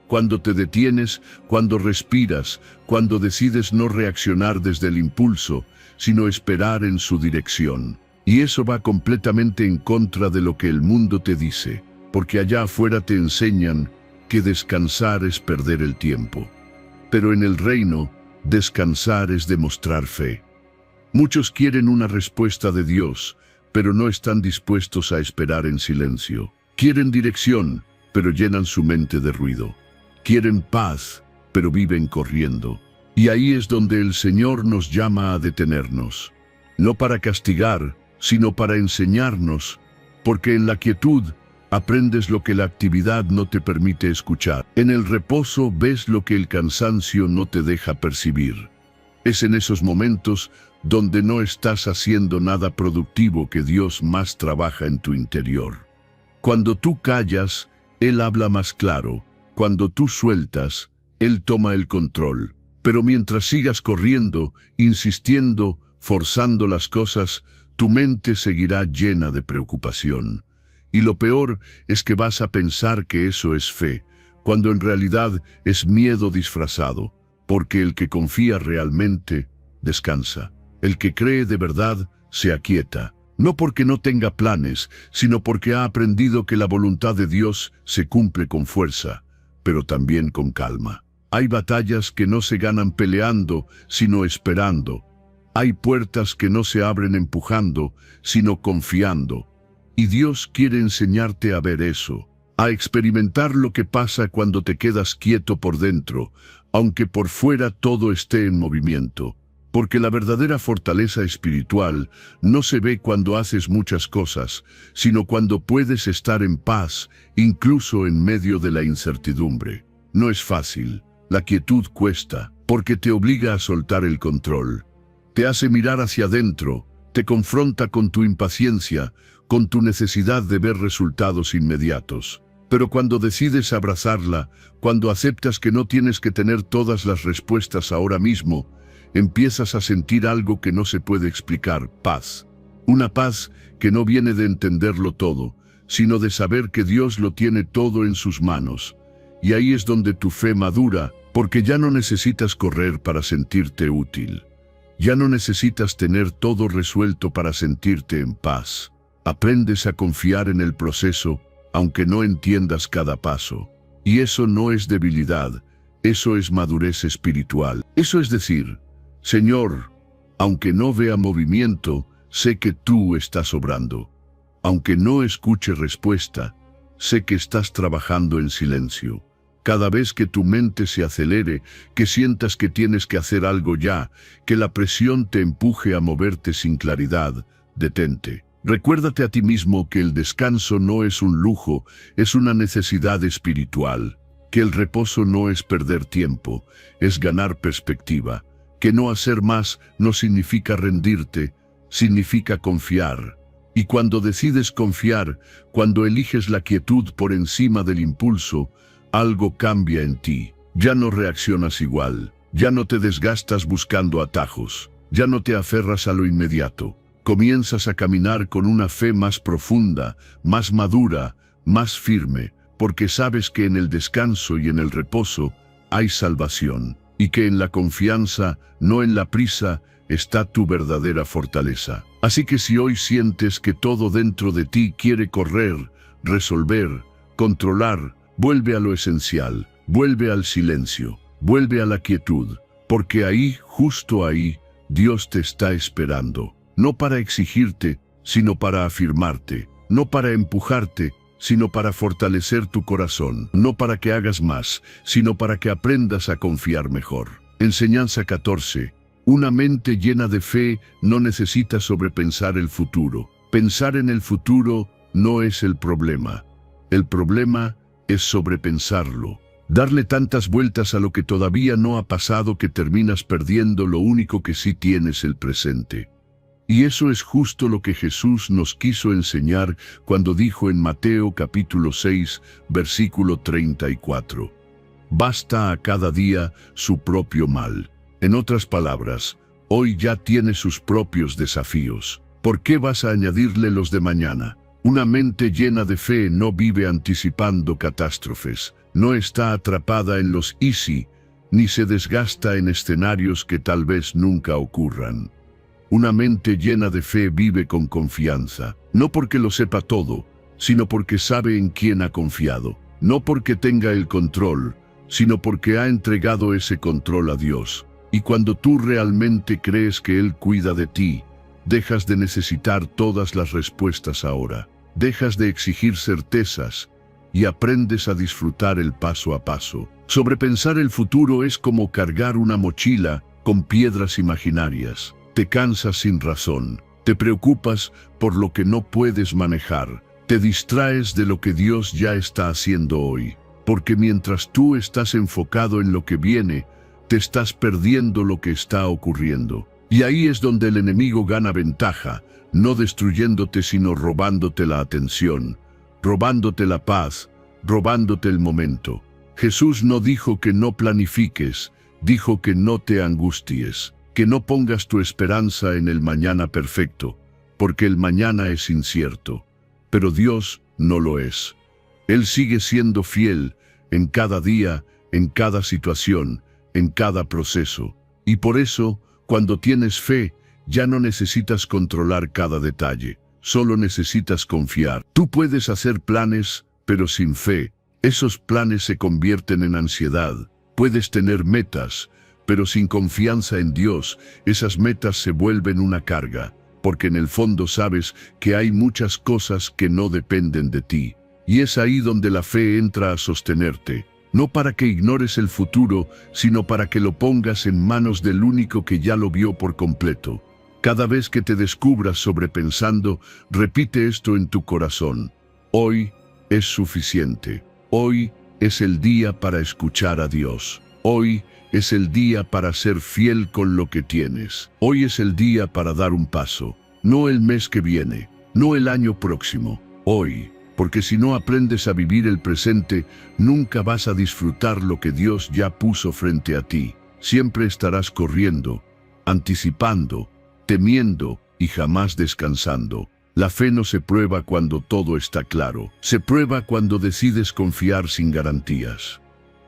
Cuando te detienes, cuando respiras, cuando decides no reaccionar desde el impulso, sino esperar en su dirección. Y eso va completamente en contra de lo que el mundo te dice, porque allá afuera te enseñan que descansar es perder el tiempo. Pero en el reino, descansar es demostrar fe. Muchos quieren una respuesta de Dios, pero no están dispuestos a esperar en silencio. Quieren dirección, pero llenan su mente de ruido. Quieren paz, pero viven corriendo. Y ahí es donde el Señor nos llama a detenernos, no para castigar, sino para enseñarnos, porque en la quietud aprendes lo que la actividad no te permite escuchar. En el reposo ves lo que el cansancio no te deja percibir. Es en esos momentos donde no estás haciendo nada productivo que Dios más trabaja en tu interior. Cuando tú callas, Él habla más claro. Cuando tú sueltas, Él toma el control. Pero mientras sigas corriendo, insistiendo, forzando las cosas, tu mente seguirá llena de preocupación. Y lo peor es que vas a pensar que eso es fe, cuando en realidad es miedo disfrazado, porque el que confía realmente, descansa. El que cree de verdad, se aquieta. No porque no tenga planes, sino porque ha aprendido que la voluntad de Dios se cumple con fuerza, pero también con calma. Hay batallas que no se ganan peleando, sino esperando. Hay puertas que no se abren empujando, sino confiando. Y Dios quiere enseñarte a ver eso, a experimentar lo que pasa cuando te quedas quieto por dentro, aunque por fuera todo esté en movimiento. Porque la verdadera fortaleza espiritual no se ve cuando haces muchas cosas, sino cuando puedes estar en paz, incluso en medio de la incertidumbre. No es fácil, la quietud cuesta, porque te obliga a soltar el control. Te hace mirar hacia adentro, te confronta con tu impaciencia, con tu necesidad de ver resultados inmediatos. Pero cuando decides abrazarla, cuando aceptas que no tienes que tener todas las respuestas ahora mismo, empiezas a sentir algo que no se puede explicar, paz. Una paz que no viene de entenderlo todo, sino de saber que Dios lo tiene todo en sus manos. Y ahí es donde tu fe madura, porque ya no necesitas correr para sentirte útil. Ya no necesitas tener todo resuelto para sentirte en paz. Aprendes a confiar en el proceso, aunque no entiendas cada paso. Y eso no es debilidad, eso es madurez espiritual. Eso es decir, Señor, aunque no vea movimiento, sé que tú estás obrando. Aunque no escuche respuesta, sé que estás trabajando en silencio. Cada vez que tu mente se acelere, que sientas que tienes que hacer algo ya, que la presión te empuje a moverte sin claridad, detente. Recuérdate a ti mismo que el descanso no es un lujo, es una necesidad espiritual. Que el reposo no es perder tiempo, es ganar perspectiva. Que no hacer más no significa rendirte, significa confiar. Y cuando decides confiar, cuando eliges la quietud por encima del impulso, algo cambia en ti. Ya no reaccionas igual, ya no te desgastas buscando atajos, ya no te aferras a lo inmediato. Comienzas a caminar con una fe más profunda, más madura, más firme, porque sabes que en el descanso y en el reposo hay salvación. Y que en la confianza, no en la prisa, está tu verdadera fortaleza. Así que si hoy sientes que todo dentro de ti quiere correr, resolver, controlar, vuelve a lo esencial, vuelve al silencio, vuelve a la quietud, porque ahí, justo ahí, Dios te está esperando. No para exigirte, sino para afirmarte, no para empujarte, sino para fortalecer tu corazón, no para que hagas más, sino para que aprendas a confiar mejor. Enseñanza 14. Una mente llena de fe no necesita sobrepensar el futuro. Pensar en el futuro no es el problema. El problema es sobrepensarlo. Darle tantas vueltas a lo que todavía no ha pasado que terminas perdiendo lo único que sí tienes, el presente. Y eso es justo lo que Jesús nos quiso enseñar cuando dijo en Mateo capítulo 6, versículo 34. Basta a cada día su propio mal. En otras palabras, hoy ya tiene sus propios desafíos. ¿Por qué vas a añadirle los de mañana? Una mente llena de fe no vive anticipando catástrofes, no está atrapada en los easy, ni se desgasta en escenarios que tal vez nunca ocurran. Una mente llena de fe vive con confianza, no porque lo sepa todo, sino porque sabe en quién ha confiado, no porque tenga el control, sino porque ha entregado ese control a Dios. Y cuando tú realmente crees que Él cuida de ti, dejas de necesitar todas las respuestas ahora, dejas de exigir certezas y aprendes a disfrutar el paso a paso. Sobrepensar el futuro es como cargar una mochila con piedras imaginarias. Te cansas sin razón, te preocupas por lo que no puedes manejar, te distraes de lo que Dios ya está haciendo hoy. Porque mientras tú estás enfocado en lo que viene, te estás perdiendo lo que está ocurriendo. Y ahí es donde el enemigo gana ventaja, no destruyéndote sino robándote la atención, robándote la paz, robándote el momento. Jesús no dijo que no planifiques, dijo que no te angusties, que no pongas tu esperanza en el mañana perfecto, porque el mañana es incierto. Pero Dios no lo es. Él sigue siendo fiel en cada día, en cada situación, en cada proceso. Y por eso, cuando tienes fe, ya no necesitas controlar cada detalle, solo necesitas confiar. Tú puedes hacer planes, pero sin fe, esos planes se convierten en ansiedad. Puedes tener metas, pero sin confianza en Dios, esas metas se vuelven una carga, porque en el fondo sabes que hay muchas cosas que no dependen de ti. Y es ahí donde la fe entra a sostenerte, no para que ignores el futuro, sino para que lo pongas en manos del único que ya lo vio por completo. Cada vez que te descubras sobrepensando, repite esto en tu corazón. Hoy es suficiente. Hoy es el día para escuchar a Dios. Hoy es el día para ser fiel con lo que tienes. Hoy es el día para dar un paso. No el mes que viene, no el año próximo. Hoy. Porque si no aprendes a vivir el presente, nunca vas a disfrutar lo que Dios ya puso frente a ti. Siempre estarás corriendo, anticipando, temiendo y jamás descansando. La fe no se prueba cuando todo está claro. Se prueba cuando decides confiar sin garantías.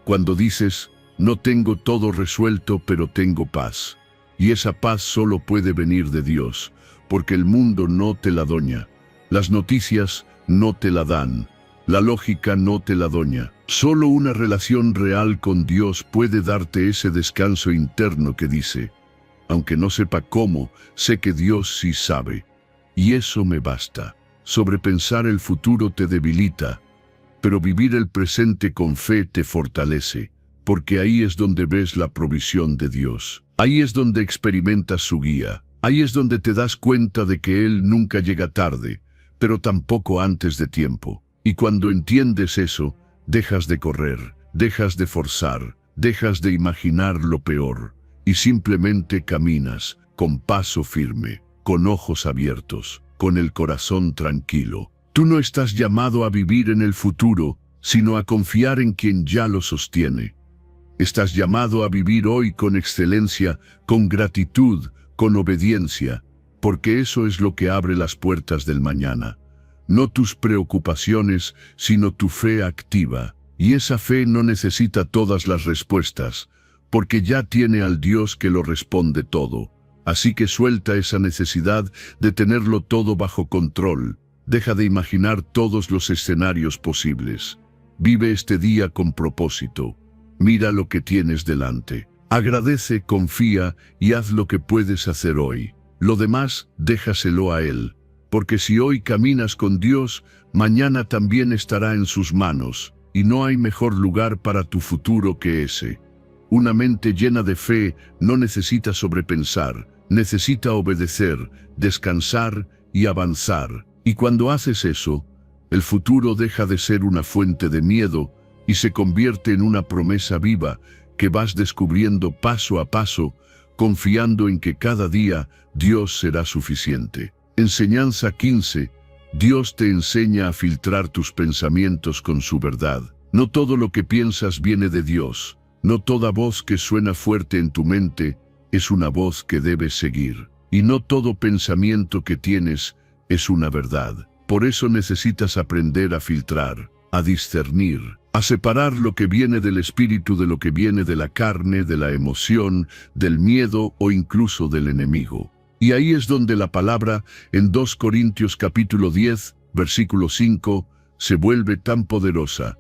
Cuando dices, no tengo todo resuelto, pero tengo paz. Y esa paz solo puede venir de Dios, porque el mundo no te la doña. Las noticias no te la dan. La lógica no te la doña. Solo una relación real con Dios puede darte ese descanso interno que dice, aunque no sepa cómo, sé que Dios sí sabe. Y eso me basta. Sobrepensar el futuro te debilita, pero vivir el presente con fe te fortalece, porque ahí es donde ves la provisión de Dios. Ahí es donde experimentas su guía. Ahí es donde te das cuenta de que Él nunca llega tarde, pero tampoco antes de tiempo. Y cuando entiendes eso, dejas de correr, dejas de forzar, dejas de imaginar lo peor, y simplemente caminas, con paso firme, con ojos abiertos, con el corazón tranquilo. Tú no estás llamado a vivir en el futuro, sino a confiar en quien ya lo sostiene. Estás llamado a vivir hoy con excelencia, con gratitud, con obediencia, porque eso es lo que abre las puertas del mañana. No tus preocupaciones, sino tu fe activa. Y esa fe no necesita todas las respuestas, porque ya tiene al Dios que lo responde todo. Así que suelta esa necesidad de tenerlo todo bajo control. Deja de imaginar todos los escenarios posibles. Vive este día con propósito. Mira lo que tienes delante. Agradece, confía y haz lo que puedes hacer hoy. Lo demás, déjaselo a Él. Porque si hoy caminas con Dios, mañana también estará en sus manos. Y no hay mejor lugar para tu futuro que ese. Una mente llena de fe no necesita sobrepensar, necesita obedecer, descansar y avanzar. Y cuando haces eso, el futuro deja de ser una fuente de miedo y se convierte en una promesa viva que vas descubriendo paso a paso, confiando en que cada día Dios será suficiente. Enseñanza 15. Dios te enseña a filtrar tus pensamientos con su verdad. No todo lo que piensas viene de Dios. No toda voz que suena fuerte en tu mente es una voz que debes seguir. Y no todo pensamiento que tienes es una verdad. Por eso necesitas aprender a filtrar, a discernir, a separar lo que viene del espíritu de lo que viene de la carne, de la emoción, del miedo o incluso del enemigo. Y ahí es donde la palabra, en 2 Corintios capítulo 10, versículo 5, se vuelve tan poderosa,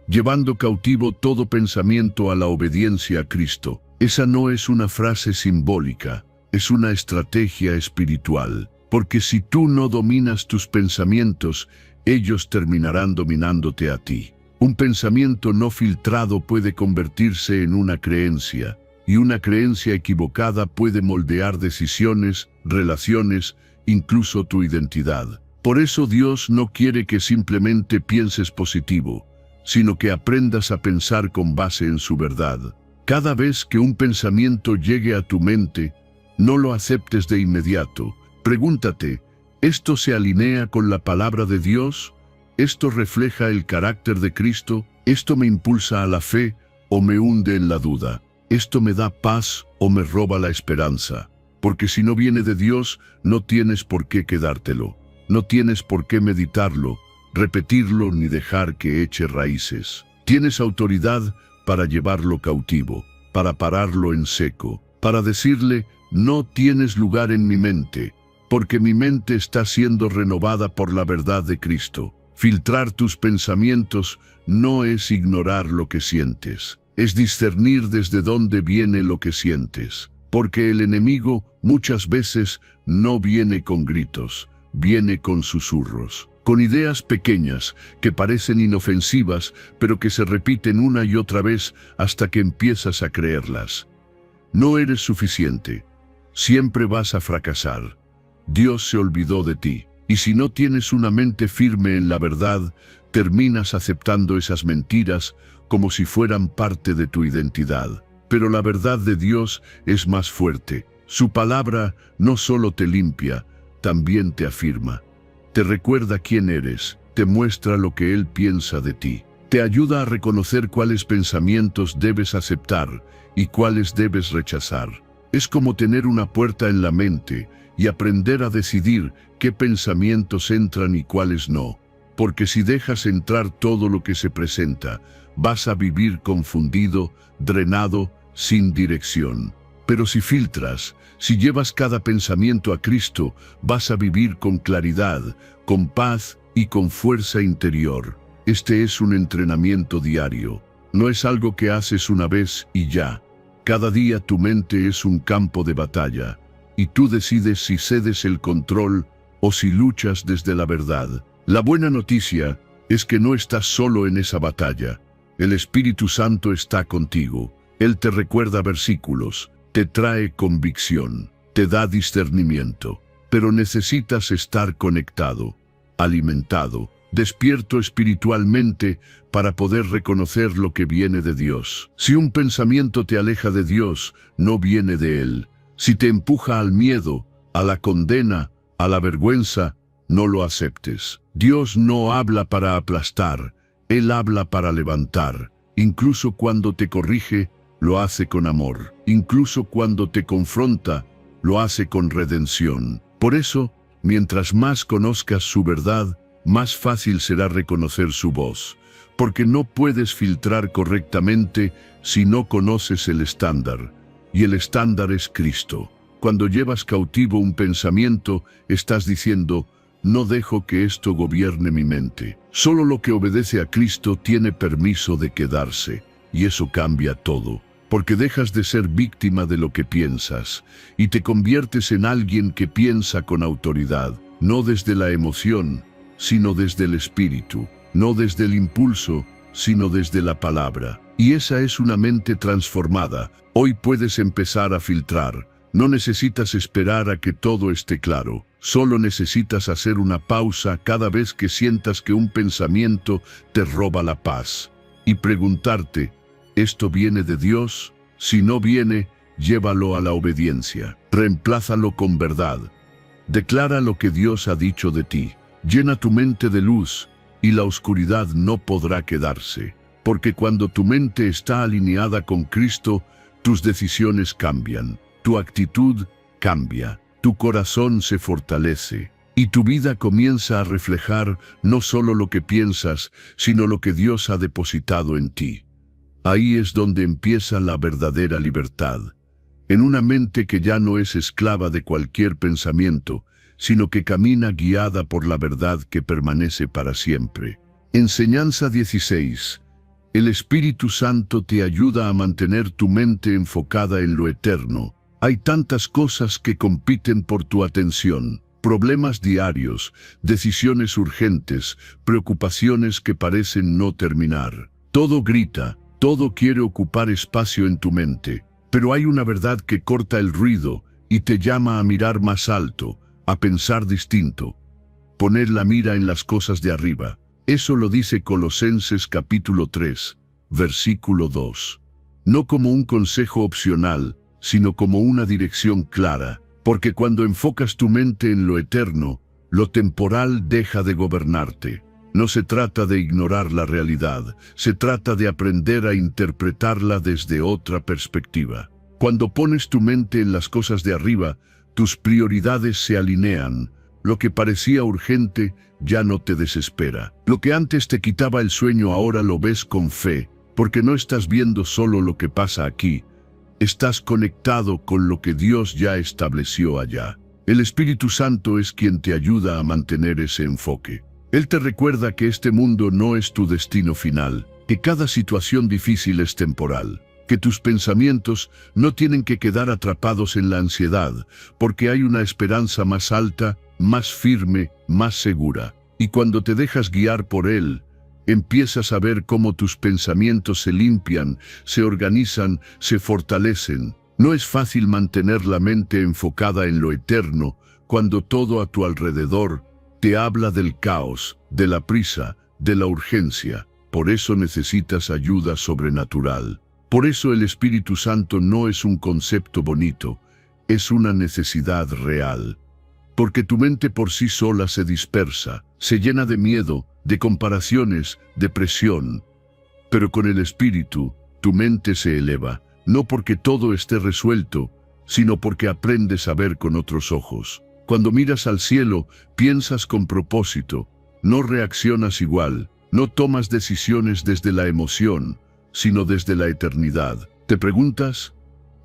llevando cautivo todo pensamiento a la obediencia a Cristo. Esa no es una frase simbólica, es una estrategia espiritual. porque si tú no dominas tus pensamientos, ellos terminarán dominándote a ti. Un pensamiento no filtrado puede convertirse en una creencia, y una creencia equivocada puede moldear decisiones, relaciones, incluso tu identidad. Por eso Dios no quiere que simplemente pienses positivo, sino que aprendas a pensar con base en su verdad. Cada vez que un pensamiento llegue a tu mente, no lo aceptes de inmediato. Pregúntate, ¿esto se alinea con la palabra de Dios? ¿Esto refleja el carácter de Cristo? ¿Esto me impulsa a la fe o me hunde en la duda? ¿Esto me da paz o me roba la esperanza? Porque si no viene de Dios, no tienes por qué quedártelo. No tienes por qué meditarlo, repetirlo ni dejar que eche raíces. Tienes autoridad para llevarlo cautivo, para pararlo en seco, para decirle, no tienes lugar en mi mente, porque mi mente está siendo renovada por la verdad de Cristo. Filtrar tus pensamientos no es ignorar lo que sientes, es discernir desde dónde viene lo que sientes, porque el enemigo muchas veces no viene con gritos, viene con susurros, con ideas pequeñas que parecen inofensivas, pero que se repiten una y otra vez hasta que empiezas a creerlas. No eres suficiente, siempre vas a fracasar, Dios se olvidó de ti, y si no tienes una mente firme en la verdad, terminas aceptando esas mentiras como si fueran parte de tu identidad. Pero la verdad de Dios es más fuerte. Su palabra no solo te limpia, también te afirma. Te recuerda quién eres, te muestra lo que Él piensa de ti. Te ayuda a reconocer cuáles pensamientos debes aceptar y cuáles debes rechazar. Es como tener una puerta en la mente y aprender a decidir qué pensamientos entran y cuáles no. Porque si dejas entrar todo lo que se presenta, vas a vivir confundido, drenado, sin dirección. Pero si filtras, si llevas cada pensamiento a Cristo, vas a vivir con claridad, con paz y con fuerza interior. Este es un entrenamiento diario. No es algo que haces una vez y ya. Cada día tu mente es un campo de batalla, y tú decides si cedes el control o si luchas desde la verdad. La buena noticia es que no estás solo en esa batalla. El Espíritu Santo está contigo. Él te recuerda versículos, te trae convicción, te da discernimiento, pero necesitas estar conectado, alimentado, despierto espiritualmente para poder reconocer lo que viene de Dios. Si un pensamiento te aleja de Dios, no viene de Él. Si te empuja al miedo, a la condena, a la vergüenza, no lo aceptes. Dios no habla para aplastar, Él habla para levantar. Incluso cuando te corrige, lo hace con amor. Incluso cuando te confronta, lo hace con redención. Por eso, mientras más conozcas su verdad, más fácil será reconocer su voz. Porque no puedes filtrar correctamente si no conoces el estándar. Y el estándar es Cristo. Cuando llevas cautivo un pensamiento, estás diciendo, no dejo que esto gobierne mi mente. Solo lo que obedece a Cristo tiene permiso de quedarse. Y eso cambia todo. Porque dejas de ser víctima de lo que piensas y te conviertes en alguien que piensa con autoridad, no desde la emoción, sino desde el espíritu, no desde el impulso, sino desde la palabra. Y esa es una mente transformada. Hoy puedes empezar a filtrar. No necesitas esperar a que todo esté claro. Solo necesitas hacer una pausa cada vez que sientas que un pensamiento te roba la paz. Y preguntarte, ¿esto viene de Dios? Si no viene, llévalo a la obediencia. Reemplázalo con verdad. Declara lo que Dios ha dicho de ti. Llena tu mente de luz, y la oscuridad no podrá quedarse. Porque cuando tu mente está alineada con Cristo, tus decisiones cambian, tu actitud cambia, tu corazón se fortalece, y tu vida comienza a reflejar no solo lo que piensas, sino lo que Dios ha depositado en ti. Ahí es donde empieza la verdadera libertad, en una mente que ya no es esclava de cualquier pensamiento, sino que camina guiada por la verdad que permanece para siempre. Enseñanza 16. El Espíritu Santo te ayuda a mantener tu mente enfocada en lo eterno. Hay tantas cosas que compiten por tu atención, Problemas diarios, decisiones urgentes, preocupaciones que parecen no terminar. Todo grita, todo quiere ocupar espacio en tu mente. Pero hay una verdad que corta el ruido y te llama a mirar más alto, a pensar distinto. Poner la mira en las cosas de arriba. Eso lo dice Colosenses capítulo 3, versículo 2. No como un consejo opcional, sino como una dirección clara. Porque cuando enfocas tu mente en lo eterno, lo temporal deja de gobernarte. No se trata de ignorar la realidad, se trata de aprender a interpretarla desde otra perspectiva. Cuando pones tu mente en las cosas de arriba, tus prioridades se alinean. Lo que parecía urgente ya no te desespera. Lo que antes te quitaba el sueño ahora lo ves con fe, porque no estás viendo solo lo que pasa aquí. Estás conectado con lo que Dios ya estableció allá. El Espíritu Santo es quien te ayuda a mantener ese enfoque. Él te recuerda que este mundo no es tu destino final, que cada situación difícil es temporal, que tus pensamientos no tienen que quedar atrapados en la ansiedad, porque hay una esperanza más alta, más firme, más segura. Y cuando te dejas guiar por Él, empiezas a ver cómo tus pensamientos se limpian, se organizan, se fortalecen. No es fácil mantener la mente enfocada en lo eterno cuando todo a tu alrededor te habla del caos, de la prisa, de la urgencia. Por eso necesitas ayuda sobrenatural. Por eso el Espíritu Santo no es un concepto bonito, es una necesidad real. Porque tu mente por sí sola se dispersa, se llena de miedo, de comparaciones, de presión. Pero con el Espíritu, tu mente se eleva, no porque todo esté resuelto, sino porque aprendes a ver con otros ojos. Cuando miras al cielo, piensas con propósito, no reaccionas igual, no tomas decisiones desde la emoción, sino desde la eternidad. ¿Te preguntas?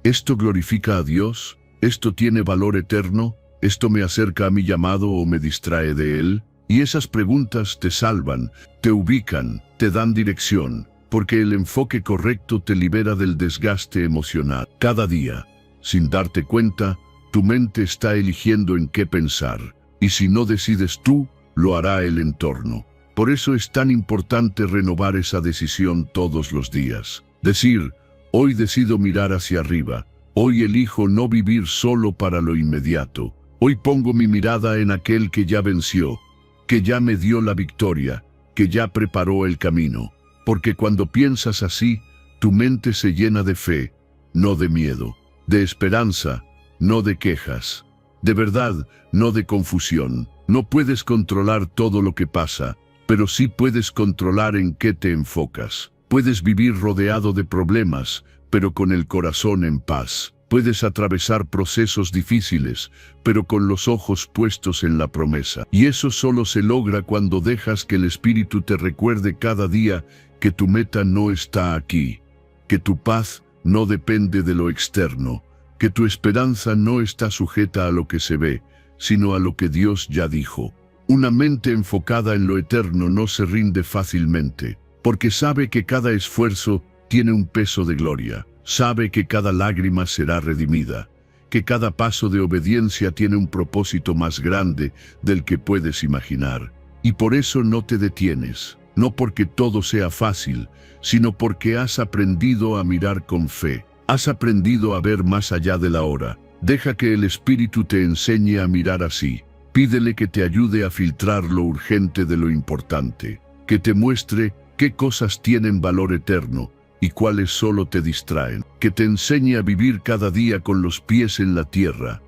¿Esto glorifica a Dios? ¿Esto tiene valor eterno? ¿Esto me acerca a mi llamado o me distrae de Él? Y esas preguntas te salvan, te ubican, te dan dirección, porque el enfoque correcto te libera del desgaste emocional. Cada día, sin darte cuenta, tu mente está eligiendo en qué pensar, y si no decides tú, lo hará el entorno. Por eso es tan importante renovar esa decisión todos los días. Decir, hoy decido mirar hacia arriba, hoy elijo no vivir solo para lo inmediato, hoy pongo mi mirada en aquel que ya venció, que ya me dio la victoria, que ya preparó el camino. Porque cuando piensas así, tu mente se llena de fe, no de miedo, de esperanza, no de quejas, de verdad, no de confusión. No puedes controlar todo lo que pasa, pero sí puedes controlar en qué te enfocas. Puedes vivir rodeado de problemas, pero con el corazón en paz. Puedes atravesar procesos difíciles, pero con los ojos puestos en la promesa. Y eso solo se logra cuando dejas que el Espíritu te recuerde cada día que tu meta no está aquí, que tu paz no depende de lo externo, que tu esperanza no está sujeta a lo que se ve, sino a lo que Dios ya dijo. Una mente enfocada en lo eterno no se rinde fácilmente, porque sabe que cada esfuerzo tiene un peso de gloria. Sabe que cada lágrima será redimida, que cada paso de obediencia tiene un propósito más grande del que puedes imaginar. Y por eso no te detienes, no porque todo sea fácil, sino porque has aprendido a mirar con fe. Has aprendido a ver más allá de la hora. Deja que el Espíritu te enseñe a mirar así. Pídele que te ayude a filtrar lo urgente de lo importante, que te muestre qué cosas tienen valor eterno y cuáles solo te distraen, que te enseñe a vivir cada día con los pies en la tierra,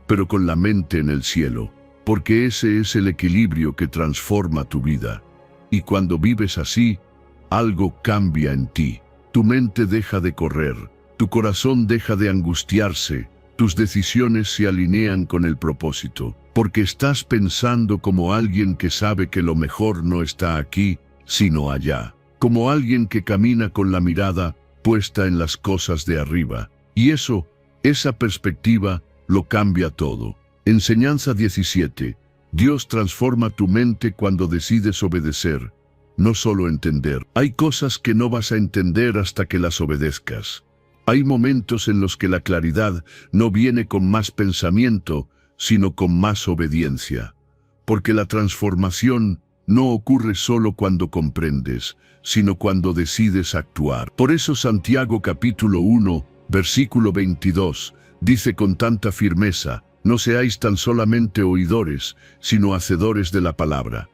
pero con la mente en el cielo, porque ese es el equilibrio que transforma tu vida. Y cuando vives así, algo cambia en ti. Tu mente deja de correr, tu corazón deja de angustiarse, tus decisiones se alinean con el propósito, porque estás pensando como alguien que sabe que lo mejor no está aquí, sino allá. Como alguien que camina con la mirada puesta en las cosas de arriba. Y esa perspectiva, lo cambia todo. Enseñanza 17. Dios transforma tu mente cuando decides obedecer, no solo entender. Hay cosas que no vas a entender hasta que las obedezcas. Hay momentos en los que la claridad no viene con más pensamiento, sino con más obediencia. Porque la transformación no ocurre solo cuando comprendes, sino cuando decides actuar. Por eso Santiago capítulo 1, versículo 22, dice con tanta firmeza: no seáis tan solamente oidores, sino hacedores de la palabra.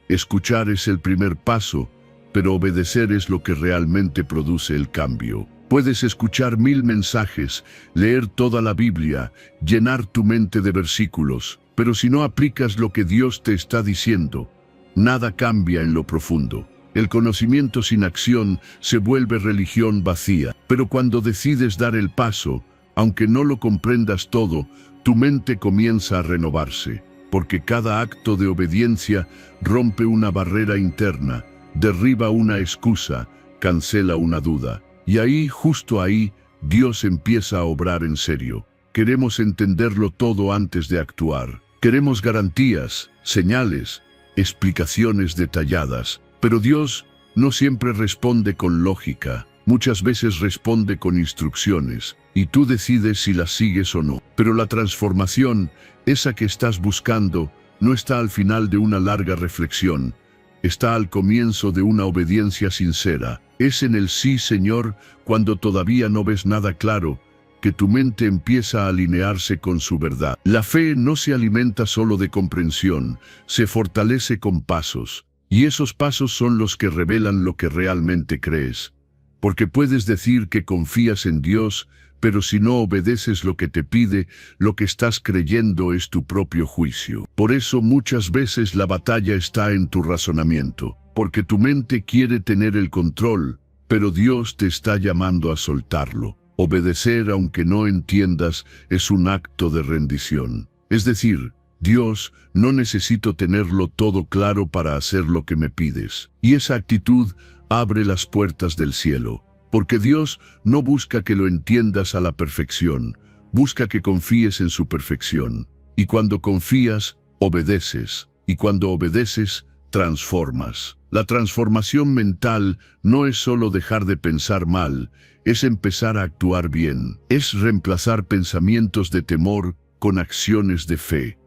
Escuchar es el primer paso, pero obedecer es lo que realmente produce el cambio. Puedes escuchar 1000 mensajes, leer toda la Biblia, llenar tu mente de versículos, pero si no aplicas lo que Dios te está diciendo, nada cambia en lo profundo. El conocimiento sin acción se vuelve religión vacía, pero cuando decides dar el paso, aunque no lo comprendas todo, tu mente comienza a renovarse, porque cada acto de obediencia rompe una barrera interna, derriba una excusa, cancela una duda. Y ahí, justo ahí, Dios empieza a obrar en serio. Queremos entenderlo todo antes de actuar. Queremos garantías, señales, explicaciones detalladas. Pero Dios no siempre responde con lógica. Muchas veces responde con instrucciones, y tú decides si las sigues o no. Pero la transformación, esa que estás buscando, no está al final de una larga reflexión. Está al comienzo de una obediencia sincera. Es en el sí, Señor, cuando todavía no ves nada claro, que tu mente empieza a alinearse con su verdad. La fe no se alimenta solo de comprensión, se fortalece con pasos. Y esos pasos son los que revelan lo que realmente crees. Porque puedes decir que confías en Dios, pero si no obedeces lo que te pide, lo que estás creyendo es tu propio juicio. Por eso muchas veces la batalla está en tu razonamiento, porque tu mente quiere tener el control, pero Dios te está llamando a soltarlo. Obedecer aunque no entiendas es un acto de rendición. Es decir, Dios, no necesito tenerlo todo claro para hacer lo que me pides. Y esa actitud abre las puertas del cielo. Porque Dios no busca que lo entiendas a la perfección, busca que confíes en su perfección. Y cuando confías, obedeces. Y cuando obedeces, transformas. La transformación mental no es solo dejar de pensar mal, es empezar a actuar bien. Es reemplazar pensamientos de temor con acciones de fe.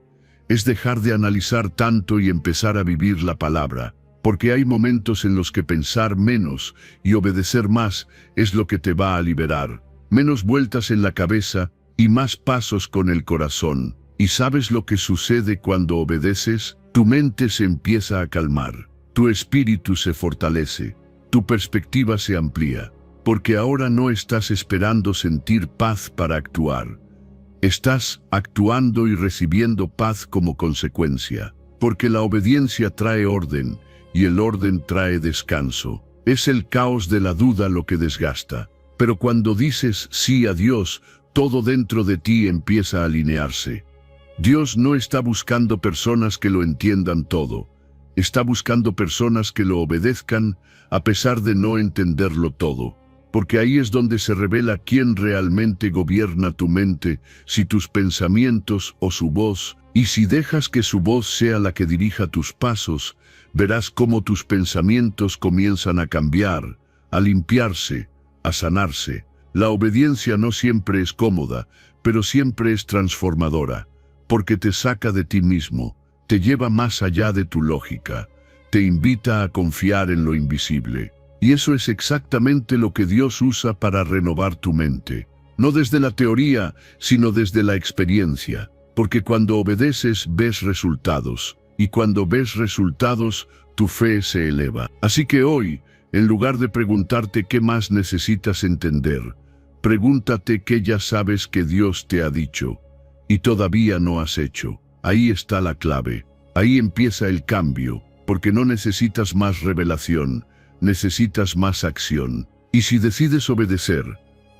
Es dejar de analizar tanto y empezar a vivir la palabra. Porque hay momentos en los que pensar menos y obedecer más es lo que te va a liberar. Menos vueltas en la cabeza y más pasos con el corazón. ¿Y sabes lo que sucede cuando obedeces? Tu mente se empieza a calmar, tu espíritu se fortalece, tu perspectiva se amplía. Porque ahora no estás esperando sentir paz para actuar. Estás actuando y recibiendo paz como consecuencia. Porque la obediencia trae orden, y el orden trae descanso. Es el caos de la duda lo que desgasta. Pero cuando dices sí a Dios, todo dentro de ti empieza a alinearse. Dios no está buscando personas que lo entiendan todo. Está buscando personas que lo obedezcan a pesar de no entenderlo todo. Porque ahí es donde se revela quién realmente gobierna tu mente, si tus pensamientos o su voz. Y si dejas que su voz sea la que dirija tus pasos, verás cómo tus pensamientos comienzan a cambiar, a limpiarse, a sanarse. La obediencia no siempre es cómoda, pero siempre es transformadora, porque te saca de ti mismo, te lleva más allá de tu lógica, te invita a confiar en lo invisible. Y eso es exactamente lo que Dios usa para renovar tu mente. No desde la teoría, sino desde la experiencia. Porque cuando obedeces, ves resultados. Y cuando ves resultados, tu fe se eleva. Así que hoy, en lugar de preguntarte qué más necesitas entender, pregúntate qué ya sabes que Dios te ha dicho y todavía no has hecho. Ahí está la clave. Ahí empieza el cambio, porque no necesitas más revelación, necesitas más acción. Y si decides obedecer,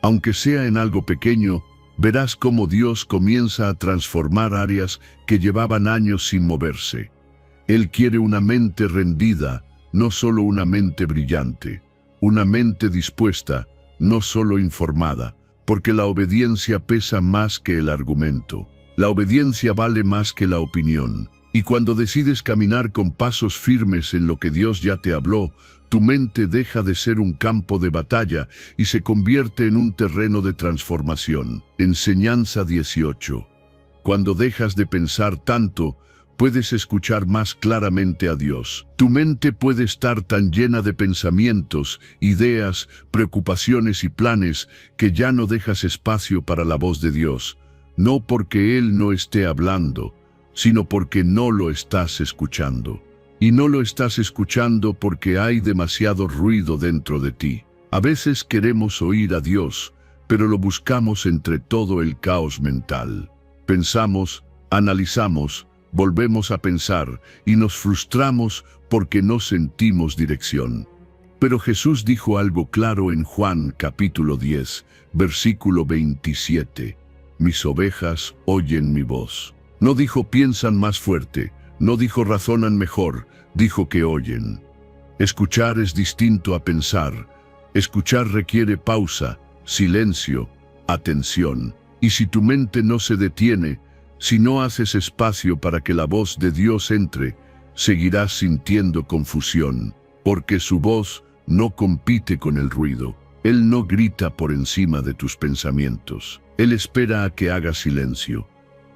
aunque sea en algo pequeño, verás cómo Dios comienza a transformar áreas que llevaban años sin moverse. Él quiere una mente rendida, no solo una mente brillante. Una mente dispuesta, no solo informada. Porque la obediencia pesa más que el argumento. La obediencia vale más que la opinión. Y cuando decides caminar con pasos firmes en lo que Dios ya te habló, tu mente deja de ser un campo de batalla y se convierte en un terreno de transformación. Enseñanza 18. Cuando dejas de pensar tanto, puedes escuchar más claramente a Dios. Tu mente puede estar tan llena de pensamientos, ideas, preocupaciones y planes que ya no dejas espacio para la voz de Dios. No porque Él no esté hablando, sino porque no lo estás escuchando. Y no lo estás escuchando porque hay demasiado ruido dentro de ti. A veces queremos oír a Dios, pero lo buscamos entre todo el caos mental. Pensamos, analizamos, volvemos a pensar y nos frustramos porque no sentimos dirección. Pero Jesús dijo algo claro en Juan capítulo 10, versículo 27. Mis ovejas oyen mi voz. No dijo piensan más fuerte, no dijo razonan mejor, dijo que oyen. Escuchar es distinto a pensar. Escuchar requiere pausa, silencio, atención. Y si tu mente no se detiene, si no haces espacio para que la voz de Dios entre, seguirás sintiendo confusión, porque su voz no compite con el ruido. Él no grita por encima de tus pensamientos. Él espera a que hagas silencio.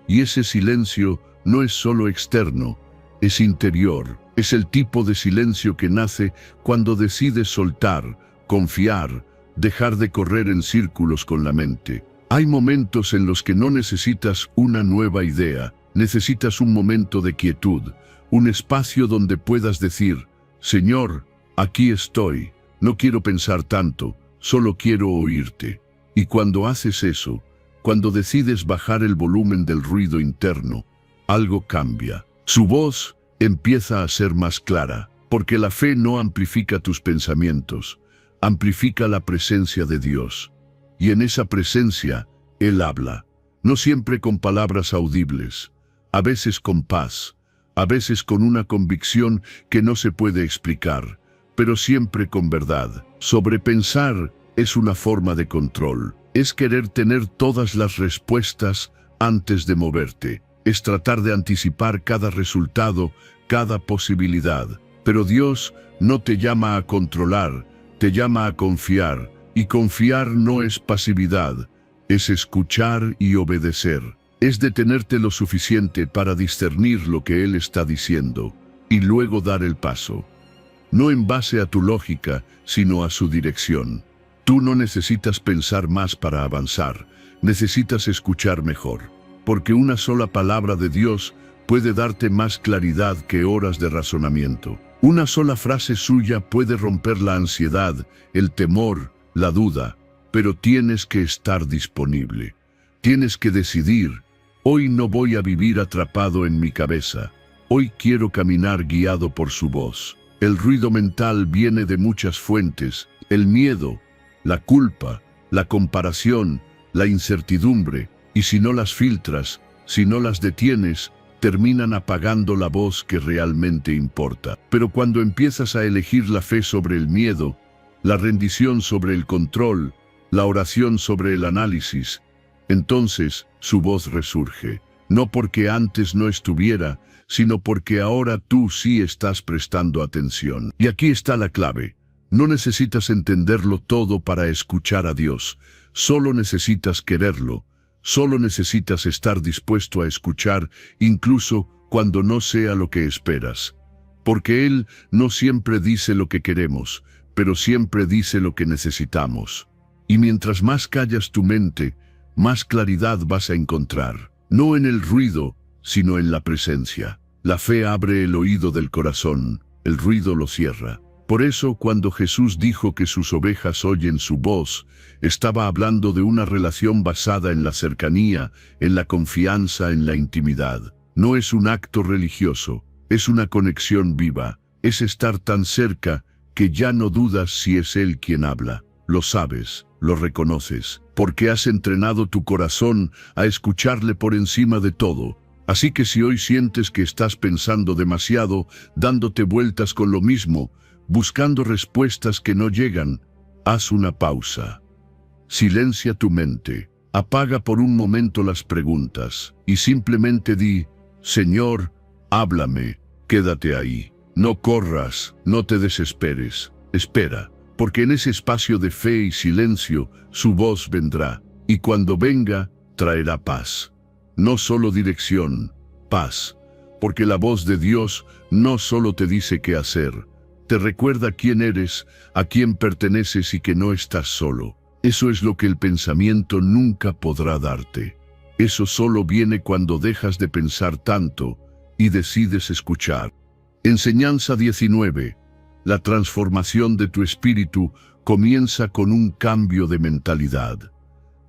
Y ese silencio no es solo externo, es interior. Es el tipo de silencio que nace cuando decides soltar, confiar, dejar de correr en círculos con la mente. Hay momentos en los que no necesitas una nueva idea, necesitas un momento de quietud, un espacio donde puedas decir, Señor, aquí estoy, no quiero pensar tanto, solo quiero oírte. Y cuando haces eso, cuando decides bajar el volumen del ruido interno, algo cambia. Su voz empieza a ser más clara, porque la fe no amplifica tus pensamientos, amplifica la presencia de Dios. Y en esa presencia, Él habla, no siempre con palabras audibles, a veces con paz, a veces con una convicción que no se puede explicar, pero siempre con verdad. Sobrepensar es una forma de control, es querer tener todas las respuestas antes de moverte, es tratar de anticipar cada resultado, cada posibilidad. Pero Dios no te llama a controlar, te llama a confiar. Y confiar no es pasividad, es escuchar y obedecer. Es detenerte lo suficiente para discernir lo que Él está diciendo y luego dar el paso. No en base a tu lógica, sino a su dirección. Tú no necesitas pensar más para avanzar, necesitas escuchar mejor. Porque una sola palabra de Dios puede darte más claridad que horas de razonamiento. Una sola frase suya puede romper la ansiedad, el temor, la duda, pero tienes que estar disponible. Tienes que decidir, hoy no voy a vivir atrapado en mi cabeza. Hoy quiero caminar guiado por su voz. El ruido mental viene de muchas fuentes, el miedo, la culpa, la comparación, la incertidumbre, y si no las filtras, si no las detienes, terminan apagando la voz que realmente importa. Pero cuando empiezas a elegir la fe sobre el miedo, la rendición sobre el control, la oración sobre el análisis, entonces su voz resurge. No porque antes no estuviera, sino porque ahora tú sí estás prestando atención. Y aquí está la clave. No necesitas entenderlo todo para escuchar a Dios. Solo necesitas quererlo. Solo necesitas estar dispuesto a escuchar, incluso cuando no sea lo que esperas. Porque Él no siempre dice lo que queremos, pero siempre dice lo que necesitamos. Y mientras más callas tu mente, más claridad vas a encontrar. No en el ruido, sino en la presencia. La fe abre el oído del corazón, el ruido lo cierra. Por eso, cuando Jesús dijo que sus ovejas oyen su voz, estaba hablando de una relación basada en la cercanía, en la confianza, en la intimidad. No es un acto religioso, es una conexión viva. Es estar tan cerca que ya no dudas si es Él quien habla. Lo sabes, lo reconoces, porque has entrenado tu corazón a escucharle por encima de todo. Así que si hoy sientes que estás pensando demasiado, dándote vueltas con lo mismo, buscando respuestas que no llegan, haz una pausa. Silencia tu mente, apaga por un momento las preguntas y simplemente di, Señor, háblame, quédate ahí. No corras, no te desesperes, espera, porque en ese espacio de fe y silencio su voz vendrá, y cuando venga, traerá paz. no solo dirección, paz. Porque la voz de Dios no solo te dice qué hacer, te recuerda quién eres, a quién perteneces y que no estás solo. Eso es lo que el pensamiento nunca podrá darte. Eso solo viene cuando dejas de pensar tanto y decides escuchar. Enseñanza 19. La transformación de tu espíritu comienza con un cambio de mentalidad.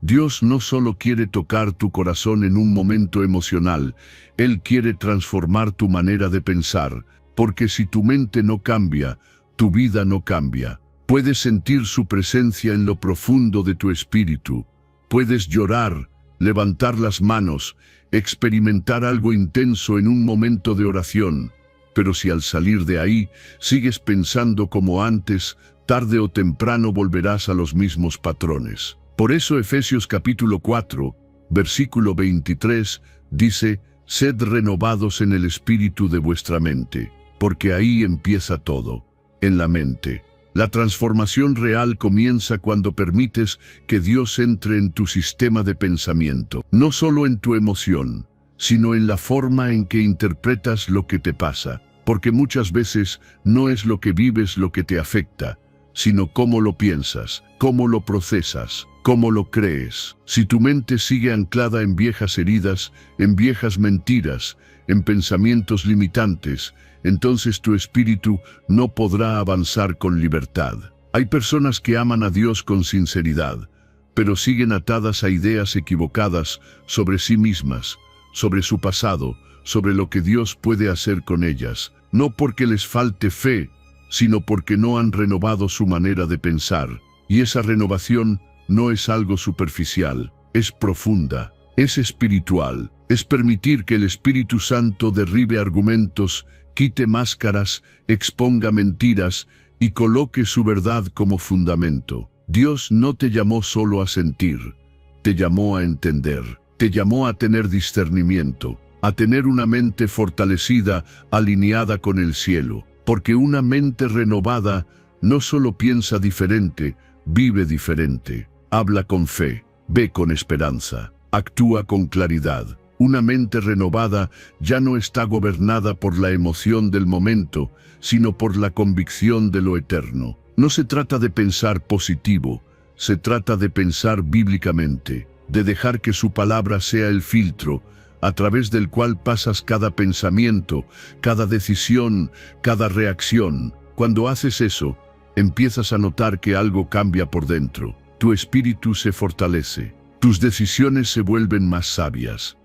Dios no solo quiere tocar tu corazón en un momento emocional, Él quiere transformar tu manera de pensar, porque si tu mente no cambia, tu vida no cambia. Puedes sentir su presencia en lo profundo de tu espíritu. Puedes llorar, levantar las manos, experimentar algo intenso en un momento de oración. Pero si al salir de ahí sigues pensando como antes, tarde o temprano volverás a los mismos patrones. Por eso Efesios capítulo 4, versículo 23, dice: «Sed renovados en el espíritu de vuestra mente», porque ahí empieza todo, en la mente. La transformación real comienza cuando permites que Dios entre en tu sistema de pensamiento, no solo en tu emoción, sino en la forma en que interpretas lo que te pasa, porque muchas veces no es lo que vives lo que te afecta, sino cómo lo piensas, cómo lo procesas, cómo lo crees. Si tu mente sigue anclada en viejas heridas, en viejas mentiras, en pensamientos limitantes, entonces tu espíritu no podrá avanzar con libertad. Hay personas que aman a Dios con sinceridad, pero siguen atadas a ideas equivocadas sobre sí mismas, sobre su pasado, sobre lo que Dios puede hacer con ellas, no porque les falte fe, sino porque no han renovado su manera de pensar. Y esa renovación no es algo superficial, es profunda, es espiritual, es permitir que el Espíritu Santo derribe argumentos, quite máscaras, exponga mentiras y coloque su verdad como fundamento. Dios no te llamó solo a sentir, te llamó a entender, te llamó a tener discernimiento, a tener una mente fortalecida, alineada con el cielo, porque una mente renovada no solo piensa diferente, vive diferente, habla con fe, ve con esperanza, actúa con claridad. Una mente renovada ya no está gobernada por la emoción del momento, sino por la convicción de lo eterno. No se trata de pensar positivo, se trata de pensar bíblicamente, de dejar que su palabra sea el filtro, a través del cual pasas cada pensamiento, cada decisión, cada reacción. Cuando haces eso, empiezas a notar que algo cambia por dentro. Tu espíritu se fortalece, tus decisiones se vuelven más sabias.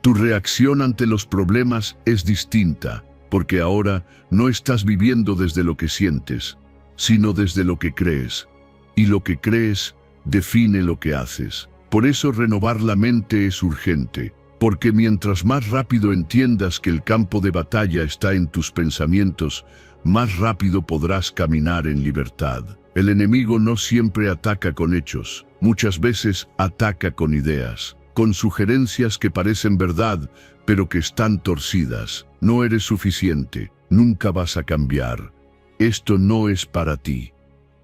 Tu reacción ante los problemas es distinta, porque ahora no estás viviendo desde lo que sientes, sino desde lo que crees. Y lo que crees define lo que haces. Por eso renovar la mente es urgente, porque mientras más rápido entiendas que el campo de batalla está en tus pensamientos, más rápido podrás caminar en libertad. El enemigo no siempre ataca con hechos, muchas veces ataca con ideas, con sugerencias que parecen verdad, pero que están torcidas. No eres suficiente, nunca vas a cambiar. Esto no es para ti.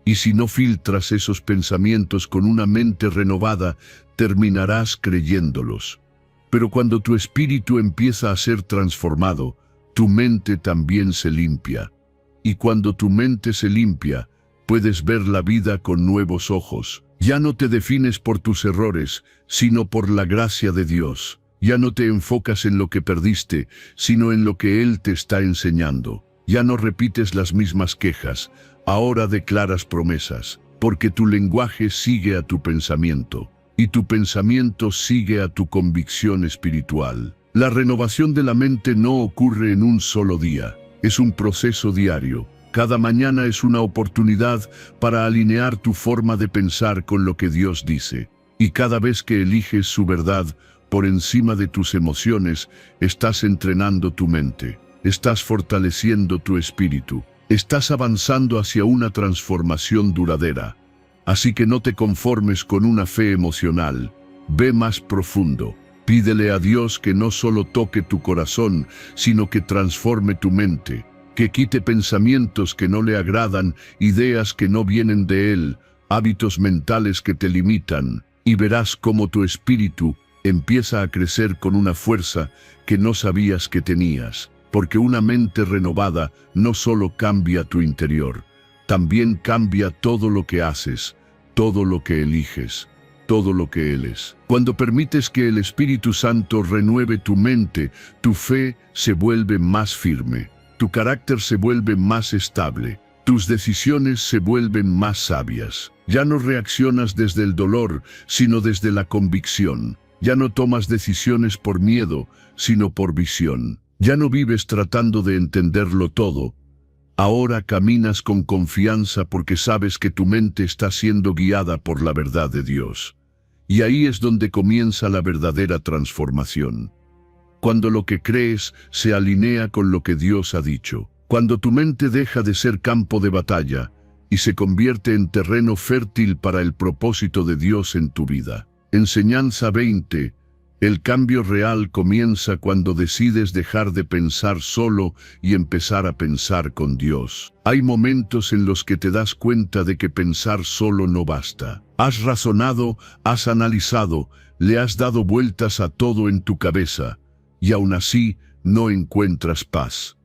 Y si no filtras esos pensamientos con una mente renovada, terminarás creyéndolos. Pero cuando tu espíritu empieza a ser transformado, tu mente también se limpia. Y cuando tu mente se limpia, puedes ver la vida con nuevos ojos. Ya no te defines por tus errores, sino por la gracia de Dios. Ya no te enfocas en lo que perdiste, sino en lo que Él te está enseñando. Ya no repites las mismas quejas, ahora declaras promesas, porque tu lenguaje sigue a tu pensamiento, y tu pensamiento sigue a tu convicción espiritual. La renovación de la mente no ocurre en un solo día, es un proceso diario. Cada mañana es una oportunidad para alinear tu forma de pensar con lo que Dios dice. Y cada vez que eliges su verdad por encima de tus emociones, estás entrenando tu mente, estás fortaleciendo tu espíritu, estás avanzando hacia una transformación duradera. Así que no te conformes con una fe emocional, ve más profundo. Pídele a Dios que no solo toque tu corazón, sino que transforme tu mente, que quite pensamientos que no le agradan, ideas que no vienen de Él, hábitos mentales que te limitan, y verás cómo tu espíritu empieza a crecer con una fuerza que no sabías que tenías, porque una mente renovada no solo cambia tu interior, también cambia todo lo que haces, todo lo que eliges, todo lo que eres. Cuando permites que el Espíritu Santo renueve tu mente, tu fe se vuelve más firme, tu carácter se vuelve más estable, tus decisiones se vuelven más sabias. Ya no reaccionas desde el dolor, sino desde la convicción. Ya no tomas decisiones por miedo, sino por visión. Ya no vives tratando de entenderlo todo. Ahora caminas con confianza porque sabes que tu mente está siendo guiada por la verdad de Dios. Y ahí es donde comienza la verdadera transformación. Cuando lo que crees se alinea con lo que Dios ha dicho. Cuando tu mente deja de ser campo de batalla y se convierte en terreno fértil para el propósito de Dios en tu vida. Enseñanza 20. El cambio real comienza cuando decides dejar de pensar solo y empezar a pensar con Dios. Hay momentos en los que te das cuenta de que pensar solo no basta. Has razonado, has analizado, le has dado vueltas a todo en tu cabeza, y aún así no encuentras paz.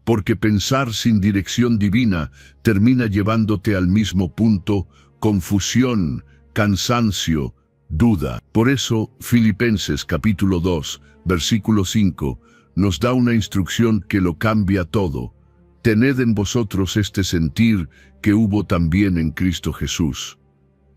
Porque pensar sin dirección divina termina llevándote al mismo punto: confusión, cansancio, duda. Por eso, Filipenses capítulo 2, versículo 5, nos da una instrucción que lo cambia todo. Tened en vosotros este sentir que hubo también en Cristo Jesús.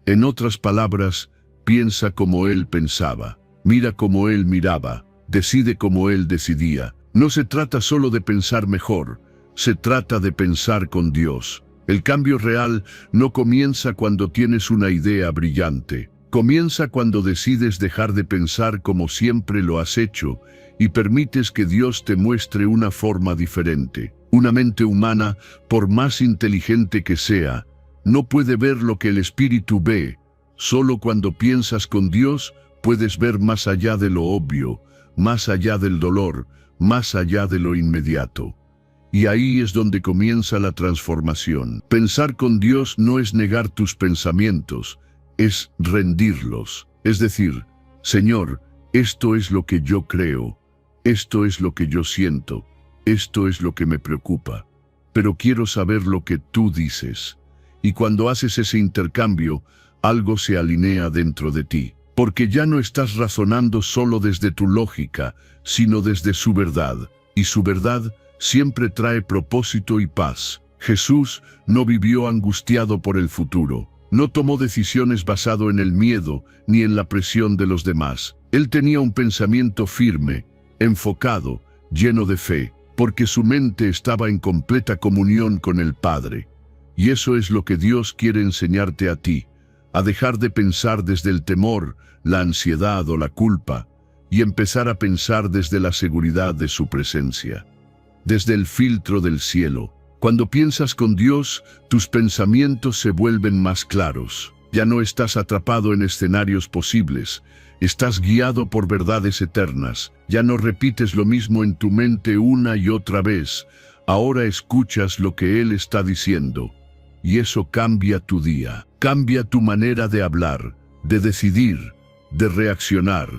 En otras palabras, piensa como Él pensaba, mira como Él miraba, decide como Él decidía. No se trata solo de pensar mejor, se trata de pensar con Dios. El cambio real no comienza cuando tienes una idea brillante. Comienza cuando decides dejar de pensar como siempre lo has hecho y permites que Dios te muestre una forma diferente. Una mente humana, por más inteligente que sea, no puede ver lo que el Espíritu ve. Solo cuando piensas con Dios puedes ver más allá de lo obvio, más allá del dolor, más allá de lo inmediato. Y ahí es donde comienza la transformación. Pensar con Dios no es negar tus pensamientos, es rendirlos. Es decir, Señor, esto es lo que yo creo, esto es lo que yo siento, esto es lo que me preocupa, pero quiero saber lo que tú dices. Y cuando haces ese intercambio, algo se alinea dentro de ti. Porque ya no estás razonando solo desde tu lógica, sino desde su verdad. Y su verdad siempre trae propósito y paz. Jesús no vivió angustiado por el futuro. No tomó decisiones basado en el miedo ni en la presión de los demás. Él tenía un pensamiento firme, enfocado, lleno de fe, porque su mente estaba en completa comunión con el Padre. Y eso es lo que Dios quiere enseñarte a ti, a dejar de pensar desde el temor, la ansiedad o la culpa, y empezar a pensar desde la seguridad de su presencia, desde el filtro del cielo. Cuando piensas con Dios, tus pensamientos se vuelven más claros. Ya no estás atrapado en escenarios posibles, estás guiado por verdades eternas. Ya no repites lo mismo en tu mente una y otra vez, ahora escuchas lo que Él está diciendo. Y eso cambia tu día, cambia tu manera de hablar, de decidir, de reaccionar,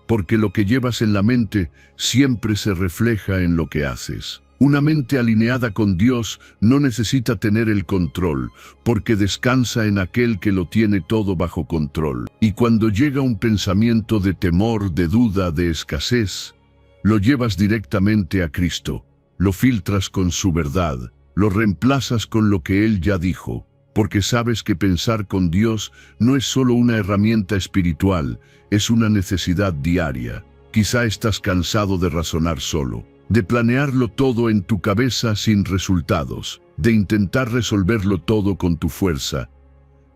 porque lo que llevas en la mente siempre se refleja en lo que haces. Una mente alineada con Dios no necesita tener el control, porque descansa en aquel que lo tiene todo bajo control. Y cuando llega un pensamiento de temor, de duda, de escasez, lo llevas directamente a Cristo, lo filtras con su verdad, lo reemplazas con lo que Él ya dijo, porque sabes que pensar con Dios no es solo una herramienta espiritual, es una necesidad diaria. Quizá estás cansado de razonar solo, de planearlo todo en tu cabeza sin resultados, de intentar resolverlo todo con tu fuerza.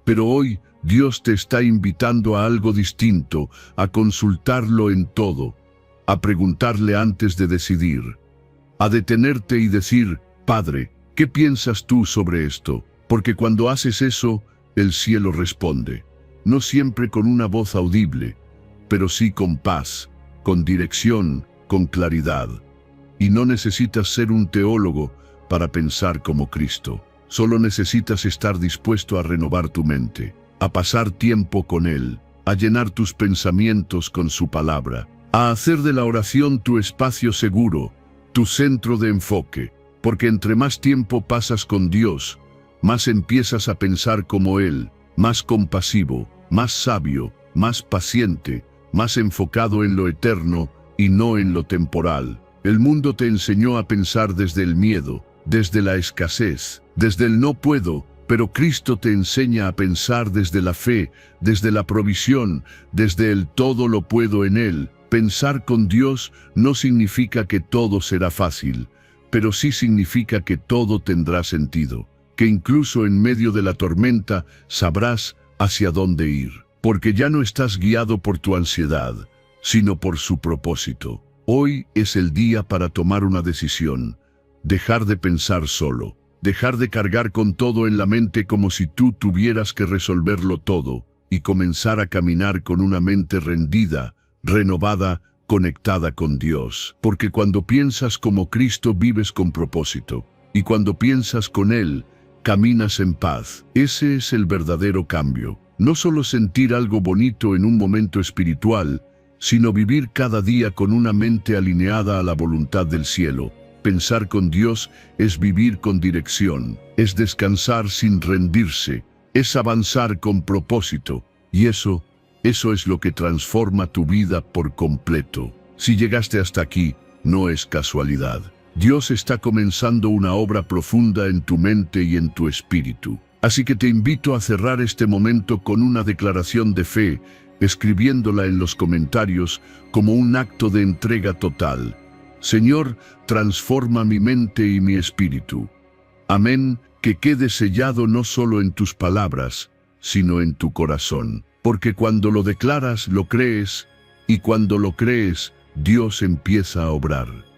Pero hoy Dios te está invitando a algo distinto, a consultarlo en todo, a preguntarle antes de decidir, a detenerte y decir: Padre, ¿qué piensas tú sobre esto? Porque cuando haces eso, el cielo responde, no siempre con una voz audible, pero sí con paz, con dirección, con claridad. Y no necesitas ser un teólogo para pensar como Cristo. Solo necesitas estar dispuesto a renovar tu mente, a pasar tiempo con Él, a llenar tus pensamientos con su palabra, a hacer de la oración tu espacio seguro, tu centro de enfoque, porque entre más tiempo pasas con Dios, más empiezas a pensar como Él, más compasivo, más sabio, más paciente, más enfocado en lo eterno y no en lo temporal. El mundo te enseñó a pensar desde el miedo, desde la escasez, desde el no puedo, pero Cristo te enseña a pensar desde la fe, desde la provisión, desde el todo lo puedo en Él. Pensar con Dios no significa que todo será fácil, pero sí significa que todo tendrá sentido, que incluso en medio de la tormenta sabrás hacia dónde ir, porque ya no estás guiado por tu ansiedad, sino por su propósito. Hoy es el día para tomar una decisión, dejar de pensar solo, dejar de cargar con todo en la mente como si tú tuvieras que resolverlo todo, y comenzar a caminar con una mente rendida, renovada, conectada con Dios. Porque cuando piensas como Cristo vives con propósito, y cuando piensas con Él, caminas en paz. Ese es el verdadero cambio. No solo sentir algo bonito en un momento espiritual, sino vivir cada día con una mente alineada a la voluntad del cielo. Pensar con Dios es vivir con dirección, es descansar sin rendirse, es avanzar con propósito, y eso es lo que transforma tu vida por completo. Si llegaste hasta aquí, no es casualidad. Dios está comenzando una obra profunda en tu mente y en tu espíritu. Así que te invito a cerrar este momento con una declaración de fe, escribiéndola en los comentarios como un acto de entrega total. Señor, transforma mi mente y mi espíritu. Amén, que quede sellado no solo en tus palabras, sino en tu corazón. Porque cuando lo declaras, lo crees, y cuando lo crees, Dios empieza a obrar.